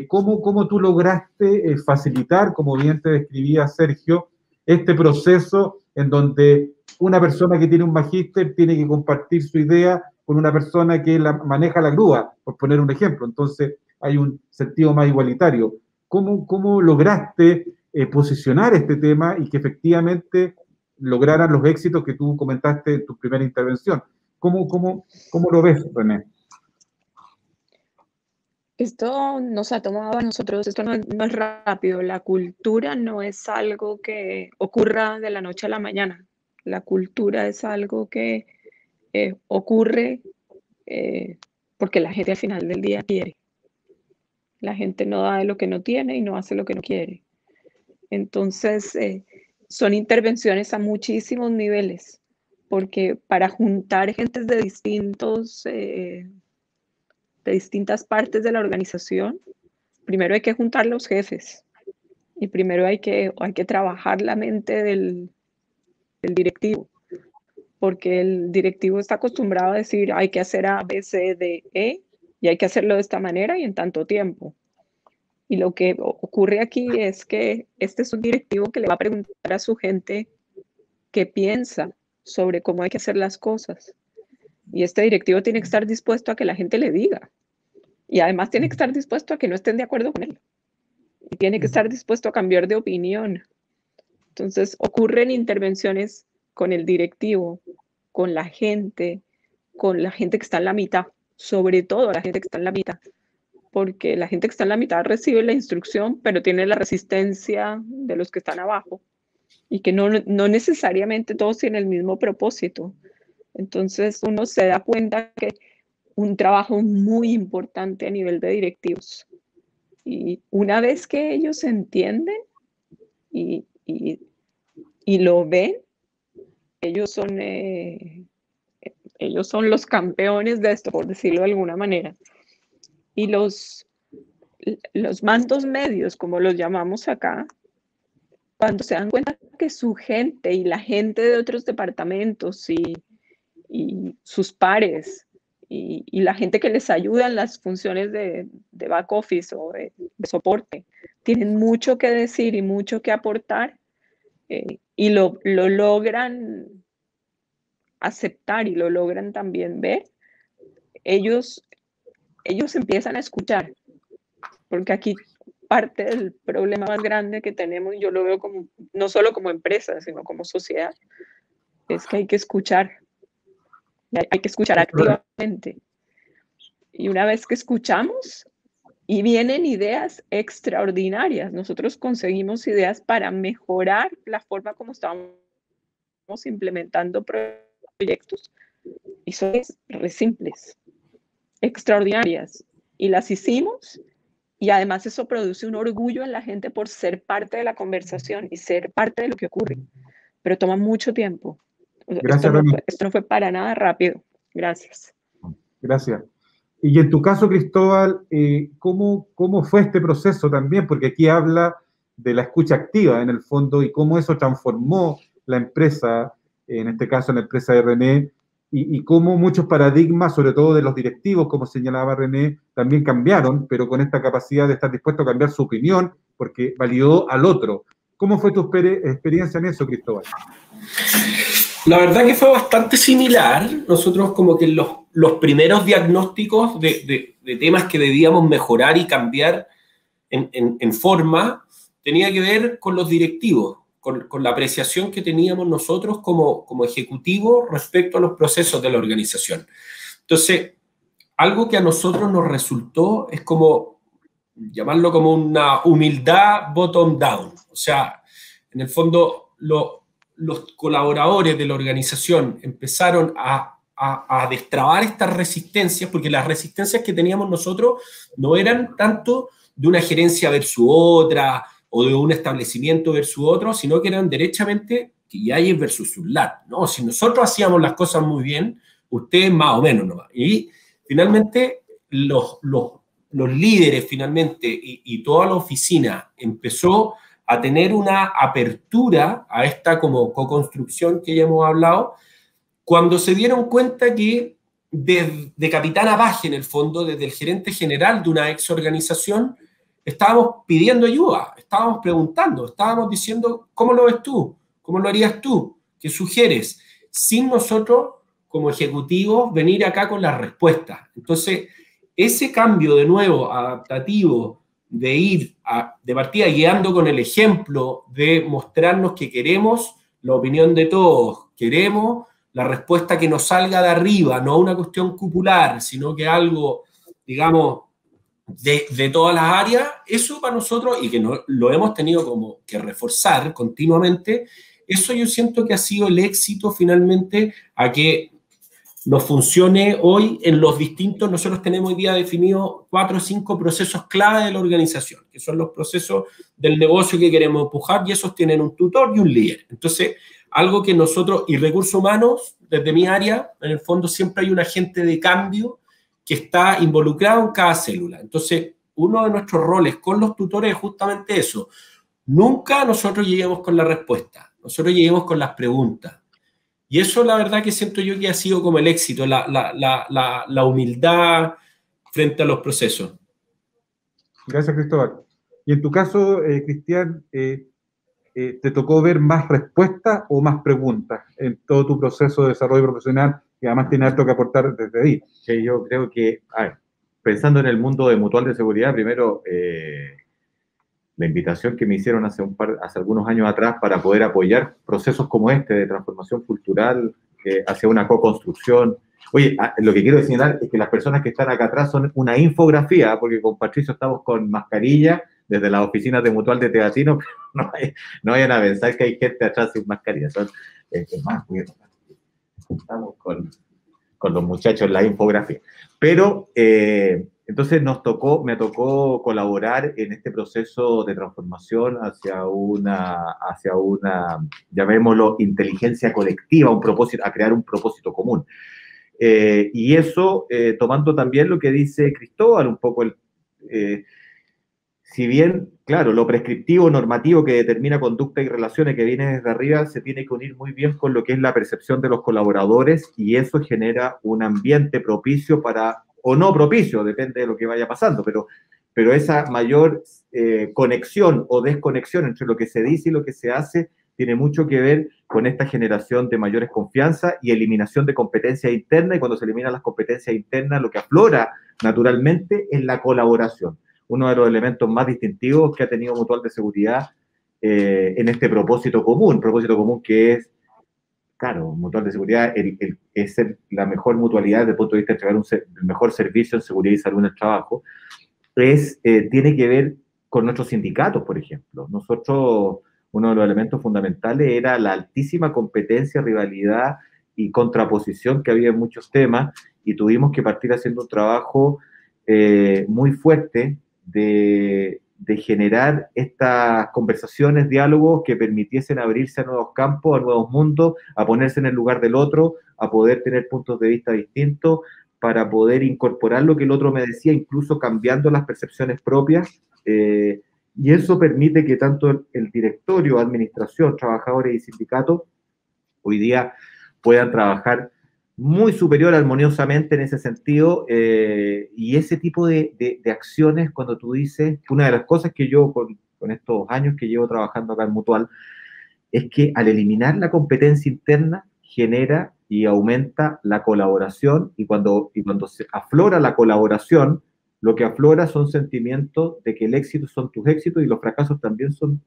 ¿Cómo tú lograste facilitar, como bien te describía Sergio, este proceso en donde una persona que tiene un magíster tiene que compartir su idea con una persona que maneja la grúa, por poner un ejemplo? Entonces hay un sentido más igualitario. ¿Cómo lograste posicionar este tema y que efectivamente lograran los éxitos que tú comentaste en tu primera intervención? ¿Cómo lo ves, René? Esto nos ha tomado a nosotros, esto no es rápido, la cultura no es algo que ocurra de la noche a la mañana, la cultura es algo que ocurre porque la gente al final del día quiere, la gente no da de lo que no tiene y no hace lo que no quiere. Entonces, son intervenciones a muchísimos niveles, porque para juntar gentes de distintas partes de la organización, primero hay que juntar los jefes y primero hay que trabajar la mente del directivo, porque el directivo está acostumbrado a decir hay que hacer A, B, C, D, E y hay que hacerlo de esta manera y en tanto tiempo. Y lo que ocurre aquí es que este es un directivo que le va a preguntar a su gente qué piensa sobre cómo hay que hacer las cosas. Y este directivo tiene que estar dispuesto a que la gente le diga. Y además tiene que estar dispuesto a que no estén de acuerdo con él. Y tiene que estar dispuesto a cambiar de opinión. Entonces ocurren intervenciones con el directivo, con la gente que está en la mitad, sobre todo la gente que está en la mitad, porque la gente que está en la mitad recibe la instrucción, pero tiene la resistencia de los que están abajo y que no necesariamente todos tienen el mismo propósito. Entonces uno se da cuenta que un trabajo muy importante a nivel de directivos. Y una vez que ellos entienden y lo ven, ellos son Ellos son los campeones de esto, por decirlo de alguna manera. Y los mandos medios, como los llamamos acá, cuando se dan cuenta que su gente y la gente de otros departamentos y sus pares y la gente que les ayuda en las funciones de back office o de soporte, tienen mucho que decir y mucho que aportar, y lo logran aceptar y lo logran también ver, ellos empiezan a escuchar, porque aquí parte del problema más grande que tenemos, yo lo veo como, no solo como empresa, sino como sociedad, es que hay que escuchar activamente. Y una vez que escuchamos, y vienen ideas extraordinarias, nosotros conseguimos ideas para mejorar la forma como estamos implementando proyectos, y son re simples, extraordinarias, y las hicimos, y además eso produce un orgullo en la gente por ser parte de la conversación y ser parte de lo que ocurre, pero toma mucho tiempo. Gracias, esto no fue para nada rápido. Gracias. Gracias. Y en tu caso, Cristóbal, ¿cómo fue este proceso también? Porque aquí habla de la escucha activa, en el fondo, y cómo eso transformó la empresa, en este caso la empresa de René, y cómo muchos paradigmas, sobre todo de los directivos, como señalaba René, también cambiaron, pero con esta capacidad de estar dispuesto a cambiar su opinión, porque validó al otro. ¿Cómo fue tu experiencia en eso, Cristóbal? La verdad que fue bastante similar. Nosotros como que los primeros diagnósticos de temas que debíamos mejorar y cambiar en forma tenía que ver con los directivos, con la apreciación que teníamos nosotros como ejecutivos respecto a los procesos de la organización. Entonces, algo que a nosotros nos resultó es como llamarlo como una humildad bottom down. O sea, en el fondo, los colaboradores de la organización empezaron a destrabar estas resistencias, porque las resistencias que teníamos nosotros no eran tanto de una gerencia versus otra, o de un establecimiento versus otro, sino que eran derechamente Quillayes versus Surlat, ¿no? Si nosotros hacíamos las cosas muy bien, ustedes más o menos nomás. Y finalmente los líderes finalmente y toda la oficina empezó a tener una apertura a esta como co-construcción que ya hemos hablado, cuando se dieron cuenta que de capitán a baje, en el fondo, desde el gerente general de una ex organización, estábamos pidiendo ayuda, estábamos preguntando, estábamos diciendo, ¿cómo lo ves tú? ¿Cómo lo harías tú? ¿Qué sugieres? Sin nosotros, como ejecutivos, venir acá con las respuestas. Entonces, ese cambio de nuevo adaptativo, de ir de partida guiando con el ejemplo, de mostrarnos que queremos la opinión de todos, queremos la respuesta que nos salga de arriba, no una cuestión cupular, sino que algo, digamos, de todas las áreas, eso para nosotros, y que lo hemos tenido como que reforzar continuamente, eso yo siento que ha sido el éxito finalmente a que nos funcione hoy en los distintos. Nosotros tenemos hoy día definido 4 o 5 procesos clave de la organización, que son los procesos del negocio que queremos empujar, y esos tienen un tutor y un líder. Entonces, algo que nosotros, y recursos humanos, desde mi área, en el fondo siempre hay un agente de cambio que está involucrado en cada célula. Entonces, uno de nuestros roles con los tutores es justamente eso. Nunca nosotros lleguemos con la respuesta, nosotros lleguemos con las preguntas. Y eso, la verdad, que siento yo que ha sido como el éxito, la humildad frente a los procesos. Gracias, Cristóbal. Y en tu caso, Cristian, ¿te tocó ver más respuestas o más preguntas en todo tu proceso de desarrollo profesional? Y además tiene algo que aportar desde ahí. Sí, yo creo que, pensando en el mundo de Mutual de Seguridad, primero, la invitación que me hicieron hace algunos años atrás para poder apoyar procesos como este de transformación cultural hacia una co-construcción. Oye, lo que quiero señalar es que las personas que están acá atrás son una infografía, porque con Patricio estamos con mascarilla desde las oficinas de Mutual de Teatino, no vayan a pensar que hay gente atrás sin mascarilla. Es más, estamos con los muchachos en la infografía. Pero, entonces me tocó colaborar en este proceso de transformación hacia una, llamémoslo, inteligencia colectiva, a crear un propósito común. Y eso, tomando también lo que dice Cristóbal, un poco si bien, claro, lo prescriptivo, normativo que determina conducta y relaciones que viene desde arriba, se tiene que unir muy bien con lo que es la percepción de los colaboradores, y eso genera un ambiente propicio para, o no propicio, depende de lo que vaya pasando, pero esa mayor conexión o desconexión entre lo que se dice y lo que se hace tiene mucho que ver con esta generación de mayores confianza y eliminación de competencias internas, y cuando se eliminan las competencias internas, lo que aflora naturalmente es la colaboración. Uno de los elementos más distintivos que ha tenido Mutual de Seguridad en este propósito común que es, claro, Mutual de Seguridad es la mejor mutualidad desde el punto de vista de entregar el mejor servicio en seguridad y salud en el trabajo, tiene que ver con nuestros sindicatos, por ejemplo. Nosotros, uno de los elementos fundamentales era la altísima competencia, rivalidad y contraposición que había en muchos temas, y tuvimos que partir haciendo un trabajo muy fuerte de generar estas conversaciones, diálogos que permitiesen abrirse a nuevos campos, a nuevos mundos, a ponerse en el lugar del otro, a poder tener puntos de vista distintos, para poder incorporar lo que el otro me decía, incluso cambiando las percepciones propias, y eso permite que tanto el directorio, administración, trabajadores y sindicatos hoy día puedan trabajar muy superior, armoniosamente en ese sentido, y ese tipo de acciones, cuando tú dices, una de las cosas que yo con estos años que llevo trabajando acá en Mutual, es que al eliminar la competencia interna, genera y aumenta la colaboración, y cuando se aflora la colaboración, lo que aflora son sentimientos de que el éxito son tus éxitos y los fracasos también son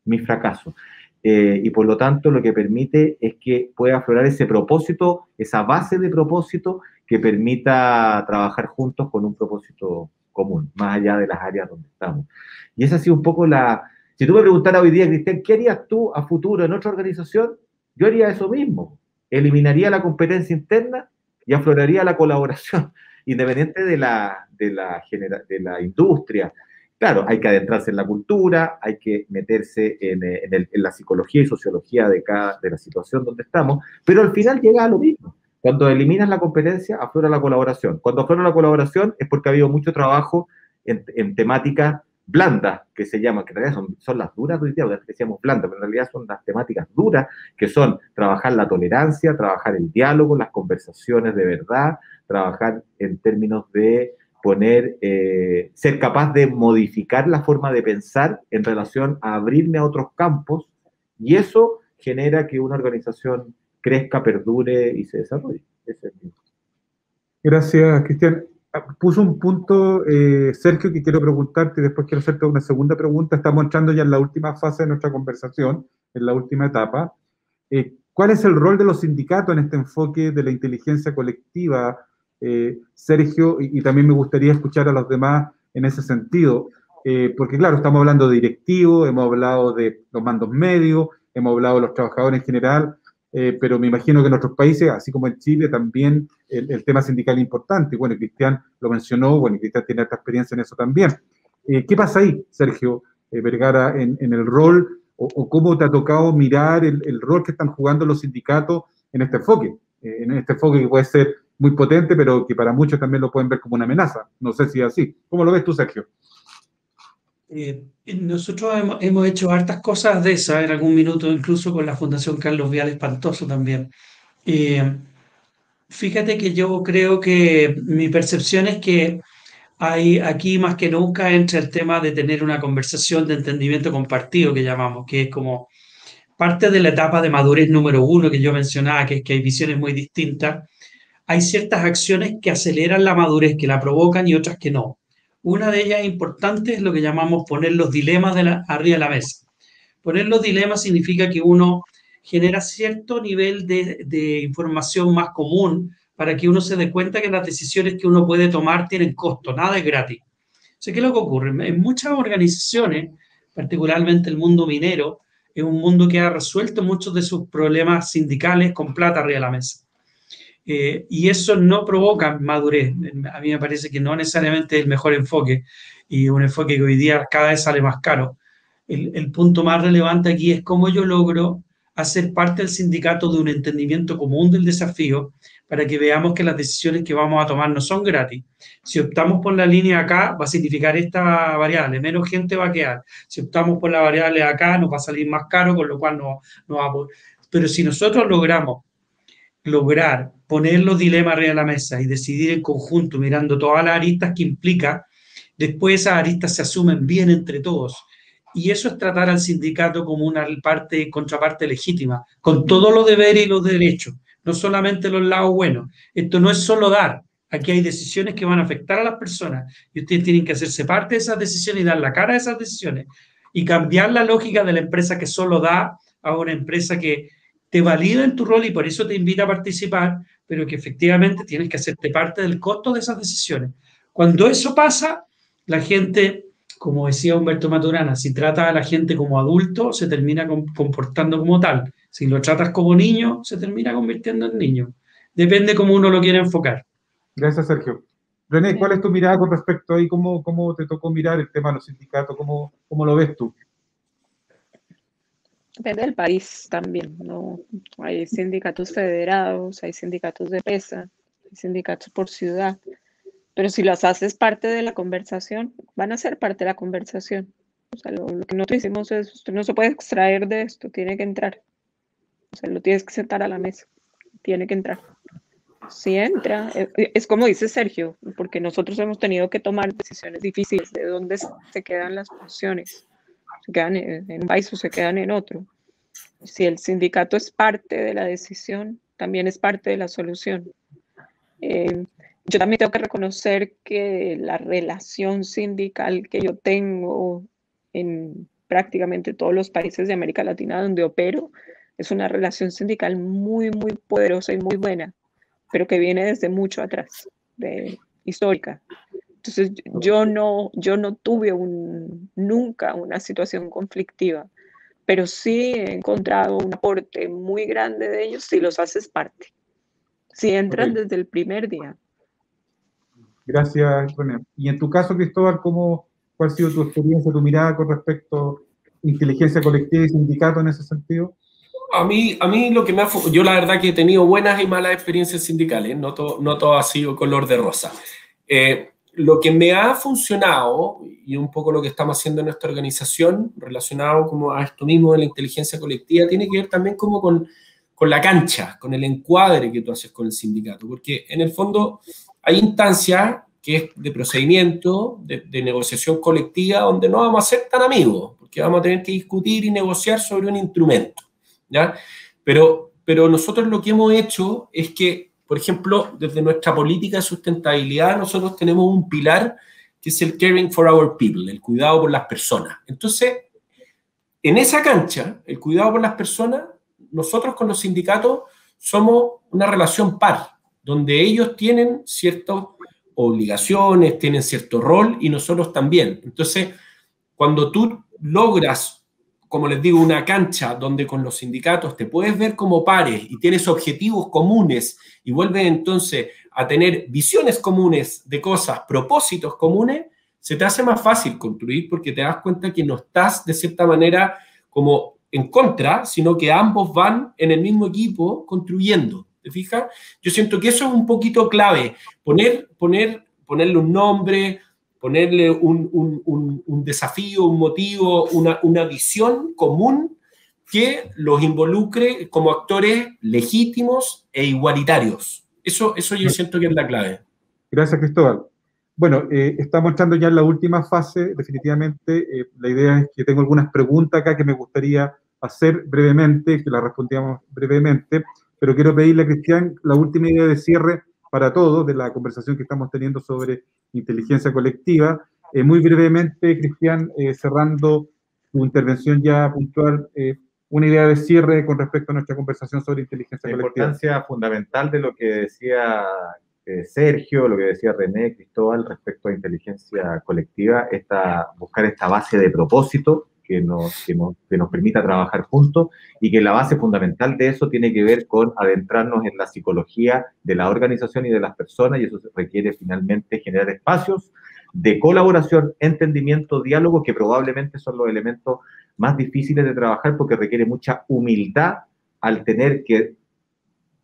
mis fracasos. Y por lo tanto lo que permite es que pueda aflorar ese propósito, esa base de propósito que permita trabajar juntos con un propósito común, más allá de las áreas donde estamos. Y esa ha sido un poco Si tú me preguntaras hoy día, Cristian, ¿qué harías tú a futuro en otra organización? Yo haría eso mismo. Eliminaría la competencia interna y afloraría la colaboración, independiente de la industria. Claro, hay que adentrarse en la cultura, hay que meterse en la psicología y sociología de la situación donde estamos, pero al final llega a lo mismo. Cuando eliminas la competencia, aflora la colaboración. Cuando aflora la colaboración es porque ha habido mucho trabajo en temáticas blandas, que se llaman, que en realidad son las duras de hoy día, porque decíamos blandas, pero en realidad son las temáticas duras, que son trabajar la tolerancia, trabajar el diálogo, las conversaciones de verdad, trabajar en términos de ser capaz de modificar la forma de pensar en relación a abrirme a otros campos, y eso genera que una organización crezca, perdure y se desarrolle. Ese es mi... Gracias, Cristian. Puso un punto, Sergio, que quiero preguntarte, y después quiero hacerte una segunda pregunta. Estamos entrando ya en la última fase de nuestra conversación, en la última etapa. ¿Cuál es el rol de los sindicatos en este enfoque de la inteligencia colectiva, Sergio? Y también me gustaría escuchar a los demás en ese sentido, porque claro, estamos hablando de directivos, hemos hablado de los mandos medios, hemos hablado de los trabajadores en general, pero me imagino que en otros países, así como en Chile, también el tema sindical es importante. Bueno, Cristian lo mencionó, bueno, Cristian tiene esta experiencia en eso también. ¿Qué pasa ahí, Sergio Vergara, en el rol, o cómo te ha tocado mirar el rol que están jugando los sindicatos en este enfoque que puede ser muy potente, pero que para muchos también lo pueden ver como una amenaza? No sé si es así. ¿Cómo lo ves tú, Sergio? Nosotros hemos hecho hartas cosas de esas en algún minuto, incluso con la Fundación Carlos Vial Espantoso también. Fíjate que yo creo que mi percepción es que hay aquí más que nunca entre el tema de tener una conversación de entendimiento compartido, que llamamos, que es como parte de la etapa de madurez número 1 que yo mencionaba, que es que hay visiones muy distintas. Hay ciertas acciones que aceleran la madurez, que la provocan, y otras que no. Una de ellas importante es lo que llamamos poner los dilemas arriba de la mesa. Poner los dilemas significa que uno genera cierto nivel de información más común para que uno se dé cuenta que las decisiones que uno puede tomar tienen costo, nada es gratis. O sea, ¿qué es lo que ocurre? En muchas organizaciones, particularmente el mundo minero, es un mundo que ha resuelto muchos de sus problemas sindicales con plata arriba de la mesa. Y eso no provoca madurez. A mí me parece que no necesariamente es el mejor enfoque, y un enfoque que hoy día cada vez sale más caro. El punto más relevante aquí es cómo yo logro a ser parte del sindicato de un entendimiento común del desafío para que veamos que las decisiones que vamos a tomar no son gratis. Si optamos por la línea acá, va a significar esta variable, menos gente va a quedar. Si optamos por la variable acá, nos va a salir más caro, con lo cual no va a poder. Pero si nosotros lograr poner los dilemas arriba de la mesa y decidir en conjunto, mirando todas las aristas que implica, después esas aristas se asumen bien entre todos. Y eso es tratar al sindicato como una contraparte legítima, con todos los deberes y los derechos, no solamente los lados buenos. Esto no es solo dar, aquí hay decisiones que van a afectar a las personas y ustedes tienen que hacerse parte de esas decisiones y dar la cara a esas decisiones y cambiar la lógica de la empresa que solo da a una empresa que te valida en tu rol y por eso te invita a participar, pero que efectivamente tienes que hacerte parte del costo de esas decisiones. Cuando eso pasa, la gente, como decía Humberto Maturana, si tratas a la gente como adulto, se termina comportando como tal. Si lo tratas como niño, se termina convirtiendo en niño. Depende cómo uno lo quiera enfocar. Gracias, Sergio. René, ¿cuál es tu mirada con respecto ahí? ¿Cómo te tocó mirar el tema de los sindicatos? ¿Cómo lo ves tú? Depende del país también, ¿no? Hay sindicatos federados, hay sindicatos de pesa, hay sindicatos por ciudad, pero si los haces parte de la conversación, van a ser parte de la conversación. O sea, lo que nosotros hicimos es, usted no se puede extraer de esto, tiene que entrar. O sea, lo tienes que sentar a la mesa, tiene que entrar. Si entra, es como dice Sergio, porque nosotros hemos tenido que tomar decisiones difíciles de dónde se quedan las funciones. Se quedan en un país o se quedan en otro. Si el sindicato es parte de la decisión, también es parte de la solución. Yo también tengo que reconocer que la relación sindical que yo tengo en prácticamente todos los países de América Latina donde opero es una relación sindical muy, muy poderosa y muy buena, pero que viene desde mucho atrás, histórica. Entonces, yo no tuve nunca una situación conflictiva, pero sí he encontrado un aporte muy grande de ellos si los haces parte, si entran desde el primer día. Gracias, René. Y en tu caso, Cristóbal, ¿cuál ha sido tu experiencia, tu mirada con respecto a inteligencia colectiva y sindicato en ese sentido? A mí lo que yo la verdad que he tenido buenas y malas experiencias sindicales, no todo ha sido color de rosa. Lo que me ha funcionado, y un poco lo que estamos haciendo en nuestra organización, relacionado como a esto mismo de la inteligencia colectiva, tiene que ver también como con la cancha, con el encuadre que tú haces con el sindicato, porque en el fondo hay instancias que es de procedimiento, de negociación colectiva, donde no vamos a ser tan amigos, porque vamos a tener que discutir y negociar sobre un instrumento, ¿ya? Pero nosotros lo que hemos hecho es que, por ejemplo, desde nuestra política de sustentabilidad, nosotros tenemos un pilar que es el caring for our people, el cuidado por las personas. Entonces, en esa cancha, el cuidado por las personas, nosotros con los sindicatos somos una relación par, donde ellos tienen ciertas obligaciones, tienen cierto rol y nosotros también. Entonces, cuando tú logras, como les digo, una cancha donde con los sindicatos te puedes ver como pares y tienes objetivos comunes y vuelves entonces a tener visiones comunes de cosas, propósitos comunes, se te hace más fácil construir porque te das cuenta que no estás de cierta manera como en contra, sino que ambos van en el mismo equipo construyendo. ¿Te fijas? Yo siento que eso es un poquito clave, ponerle un nombre, ponerle un desafío, un motivo, una visión común que los involucre como actores legítimos e igualitarios. Eso yo siento que es la clave. Gracias, Cristóbal. Bueno, estamos entrando ya en la última fase, definitivamente. La idea es que tengo algunas preguntas acá que me gustaría hacer brevemente, que las respondamos brevemente, pero quiero pedirle a Cristian la última idea de cierre para todos de la conversación que estamos teniendo sobre inteligencia colectiva. Muy brevemente, Cristian, cerrando tu intervención ya puntual, una idea de cierre con respecto a nuestra conversación sobre inteligencia colectiva. La importancia fundamental de lo que decía Sergio, lo que decía René, Cristóbal, respecto a inteligencia colectiva, buscar esta base de propósito que nos permita trabajar juntos y que la base fundamental de eso tiene que ver con adentrarnos en la psicología de la organización y de las personas, y eso requiere finalmente generar espacios de colaboración, entendimiento, diálogo, que probablemente son los elementos más difíciles de trabajar porque requiere mucha humildad al tener que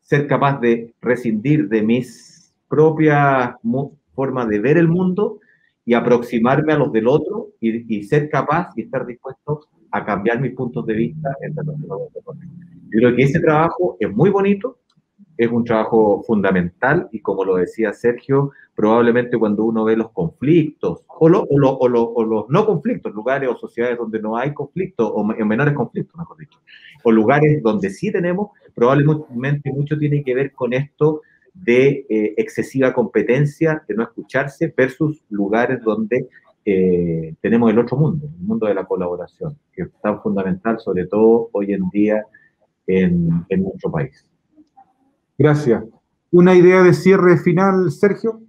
ser capaz de rescindir de mis propias formas de ver el mundo y aproximarme a los del otro y ser capaz y estar dispuesto a cambiar mis puntos de vista entre los dos. Yo creo que ese trabajo es muy bonito, es un trabajo fundamental y como lo decía Sergio, probablemente cuando uno ve los conflictos o los no conflictos, lugares o sociedades donde no hay conflictos o menores conflictos, mejor dicho, o lugares donde sí tenemos, probablemente mucho tiene que ver con esto de excesiva competencia, de no escucharse, versus lugares donde tenemos el otro mundo, el mundo de la colaboración, que es tan fundamental, sobre todo hoy en día en nuestro país. Gracias. ¿Una idea de cierre final, Sergio?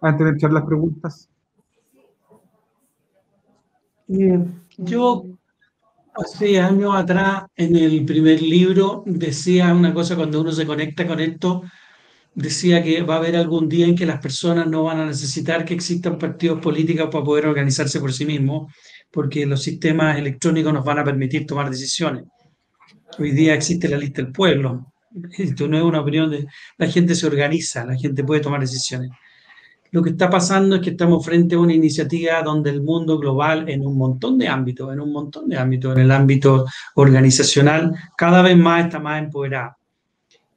Antes de echar las preguntas. Yo, hace años atrás, en el primer libro, decía una cosa cuando uno se conecta con esto, decía que va a haber algún día en que las personas no van a necesitar que existan partidos políticos para poder organizarse por sí mismos, porque los sistemas electrónicos nos van a permitir tomar decisiones. Hoy día existe la lista del pueblo. Esto no es una opinión de... La gente se organiza, la gente puede tomar decisiones. Lo que está pasando es que estamos frente a una iniciativa donde el mundo global, en un montón de ámbitos, en el ámbito organizacional, cada vez más está más empoderado.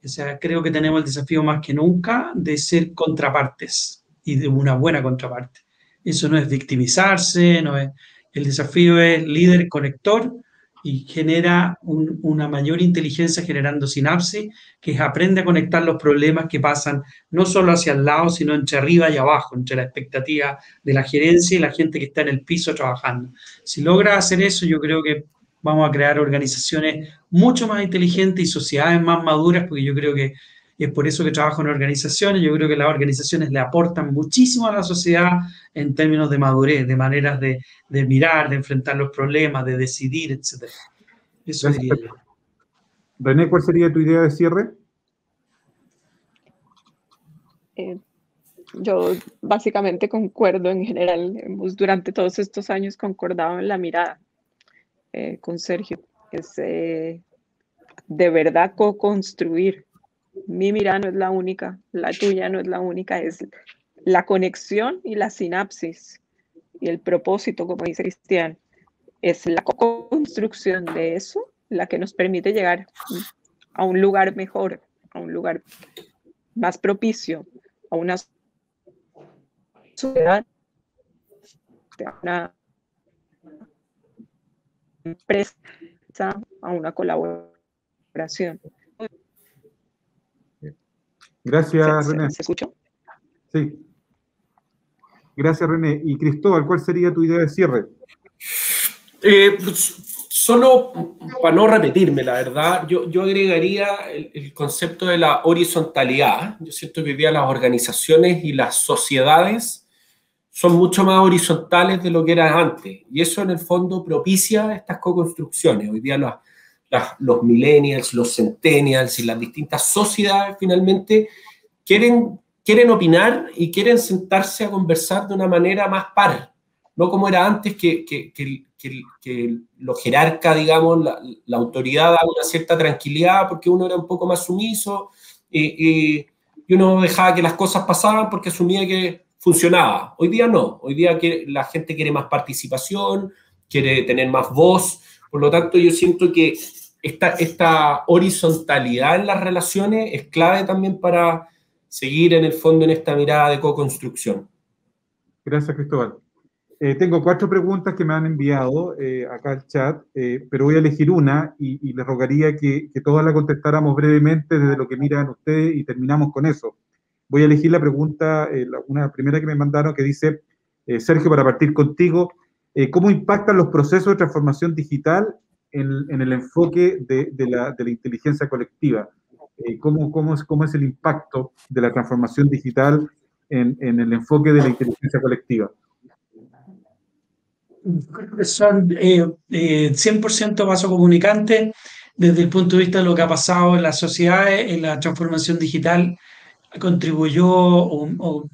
O sea, creo que tenemos el desafío más que nunca de ser contrapartes y de una buena contraparte. Eso no es victimizarse, no es... El desafío es líder conector y genera una mayor inteligencia generando sinapsis, que aprende a conectar los problemas que pasan no solo hacia el lado, sino entre arriba y abajo, entre la expectativa de la gerencia y la gente que está en el piso trabajando. Si logra hacer eso, yo creo que vamos a crear organizaciones mucho más inteligentes y sociedades más maduras, porque yo creo que es por eso que trabajo en organizaciones. Yo creo que las organizaciones le aportan muchísimo a la sociedad en términos de madurez, de maneras de mirar, de enfrentar los problemas, de decidir, etc. Eso diría yo. René, ¿cuál sería tu idea de cierre? Yo básicamente concuerdo en general. Hemos durante todos estos años concordado en la mirada con Sergio. Es de verdad co-construir. Mi mirada no es la única, la tuya no es la única, es la conexión y la sinapsis y el propósito, como dice Cristian, es la co-construcción de eso la que nos permite llegar a un lugar mejor, a un lugar más propicio, a una sociedad, a una empresa, a una colaboración. Gracias, René. ¿Se escuchó? Sí. Gracias, René. Y Cristóbal, ¿cuál sería tu idea de cierre? Solo para no repetirme, la verdad, yo agregaría el concepto de la horizontalidad. Yo siento que hoy día las organizaciones y las sociedades son mucho más horizontales de lo que eran antes. Y eso en el fondo propicia estas co-construcciones. Hoy día los millennials, los centennials y las distintas sociedades finalmente quieren opinar y quieren sentarse a conversar de una manera más par, no como era antes que lo jerarca, digamos, la autoridad daba una cierta tranquilidad porque uno era un poco más sumiso y uno dejaba que las cosas pasaban porque asumía que funcionaba. Hoy día no, hoy día la gente quiere más participación, quiere tener más voz, por lo tanto yo siento que esta horizontalidad en las relaciones es clave también para seguir en el fondo en esta mirada de co-construcción. Gracias, Cristóbal. Tengo 4 preguntas que me han enviado acá al chat, pero voy a elegir una y les rogaría que todas la contestáramos brevemente desde lo que miran ustedes y terminamos con eso. Voy a elegir la pregunta, una primera que me mandaron que dice, Sergio, para partir contigo, ¿cómo impactan los procesos de transformación digital en el enfoque de la inteligencia colectiva? ¿Cómo es el impacto de la transformación digital en el enfoque de la inteligencia colectiva? Creo que son 100% vasocomunicantes desde el punto de vista de lo que ha pasado en las sociedades, en la transformación digital. Contribuyó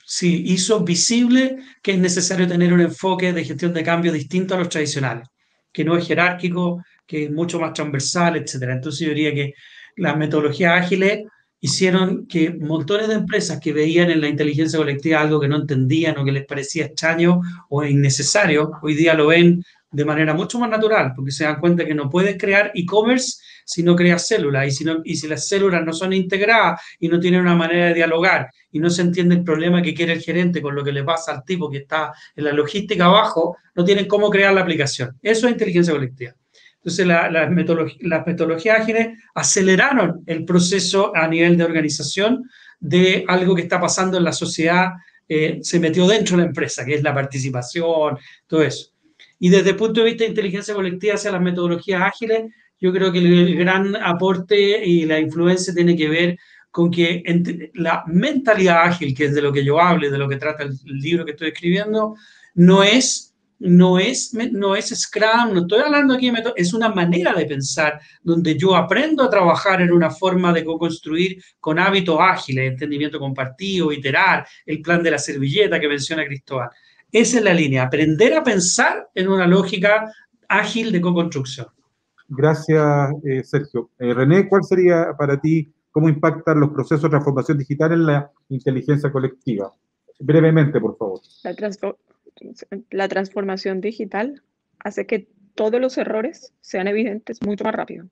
sí, hizo visible que es necesario tener un enfoque de gestión de cambio distinto a los tradicionales. que no es jerárquico, que es mucho más transversal, etcétera. Entonces yo diría que las metodologías ágiles hicieron que montones de empresas que veían en la inteligencia colectiva algo que no entendían o que les parecía extraño o innecesario, hoy día lo ven de manera mucho más natural, porque se dan cuenta que no puedes crear e-commerce si no creas células, y si las células no son integradas y no tienen una manera de dialogar y no se entiende el problema que quiere el gerente con lo que le pasa al tipo que está en la logística abajo, no tienen cómo crear la aplicación. Eso es inteligencia colectiva. Entonces, las metodologías ágiles aceleraron el proceso a nivel de organización de algo que está pasando en la sociedad, se metió dentro de la empresa, que es la participación, todo eso. Y desde el punto de vista de inteligencia colectiva hacia las metodologías ágiles, yo creo que el gran aporte y la influencia tiene que ver con que la mentalidad ágil, que es de lo que yo hablo y de lo que trata el libro que estoy escribiendo, no es Scrum, no estoy hablando aquí de método, es una manera de pensar donde yo aprendo a trabajar en una forma de co-construir con hábitos ágiles, entendimiento compartido, iterar, el plan de la servilleta que menciona Cristóbal. Esa es la línea, aprender a pensar en una lógica ágil de co-construcción. Gracias, Sergio. René, ¿cuál sería para ti, cómo impactan los procesos de transformación digital en la inteligencia colectiva? Brevemente, por favor. La transformación digital hace que todos los errores sean evidentes mucho más rápido.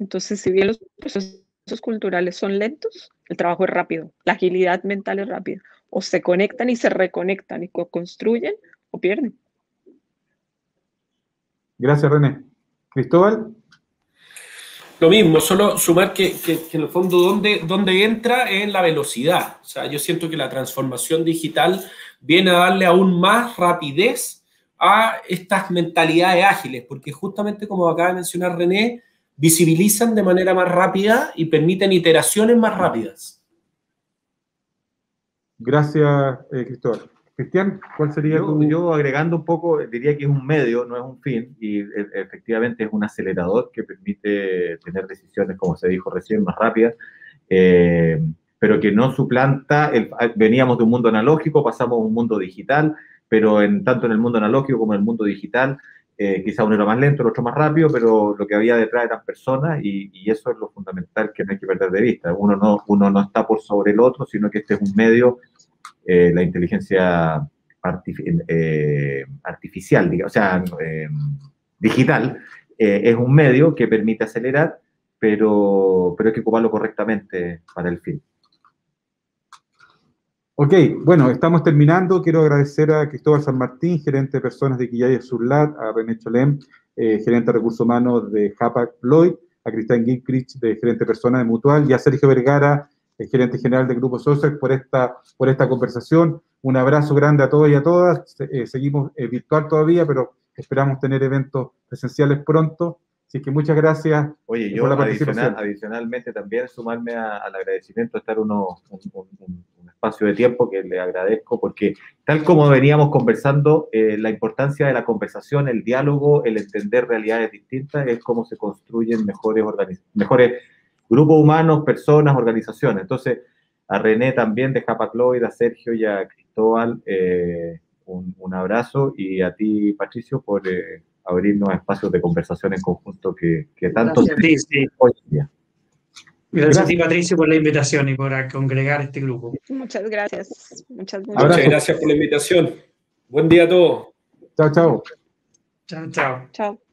Entonces, si bien los procesos culturales son lentos, el trabajo es rápido, la agilidad mental es rápida. O se conectan y se reconectan y construyen o pierden. Gracias, René. Cristóbal. Lo mismo, solo sumar que en el fondo donde entra en la velocidad. O sea, yo siento que la transformación digital viene a darle aún más rapidez a estas mentalidades ágiles, porque justamente como acaba de mencionar René, visibilizan de manera más rápida y permiten iteraciones más rápidas. Gracias, Cristóbal. Cristian, ¿cuál sería Yo agregando un poco, diría que es un medio, no es un fin, y efectivamente es un acelerador que permite tener decisiones, como se dijo recién, más rápidas, pero que no suplanta, veníamos de un mundo analógico, pasamos a un mundo digital, pero tanto en el mundo analógico como en el mundo digital, quizá uno era más lento, el otro más rápido, pero lo que había detrás eran personas, y eso es lo fundamental que no hay que perder de vista. Uno no está por sobre el otro, sino que este es un medio. La inteligencia artificial, o sea, digital, es un medio que permite acelerar, pero hay que ocuparlo correctamente para el fin. Ok, bueno, estamos terminando. Quiero agradecer a Cristóbal San Martín, gerente de personas de Quillay Surlat, a René Cholem, gerente de recursos humanos de Hapag-Lloyd, a Cristian Gingrich, de gerente de personas de Mutual, y a Sergio Vergara, el gerente general del Grupo Social, por esta conversación. Un abrazo grande a todos y a todas. Seguimos virtual todavía, pero esperamos tener eventos presenciales pronto. Así que muchas gracias. Oye, yo adicionalmente también sumarme al agradecimiento de estar un espacio de tiempo que le agradezco, porque tal como veníamos conversando, la importancia de la conversación, el diálogo, el entender realidades distintas, es cómo se construyen mejores grupos humanos, personas, organizaciones. Entonces, a René también de Hapag-Lloyd, a Sergio y a Cristóbal, un abrazo, y a ti, Patricio, por abrirnos espacios de conversación en conjunto que tanto Gracias a ti, sí. Hoy día. Gracias a ti, Patricio, por la invitación y por congregar este grupo. Muchas gracias. Muchas gracias por la invitación. Buen día a todos. Chao, chao. Chao, chao. Chao.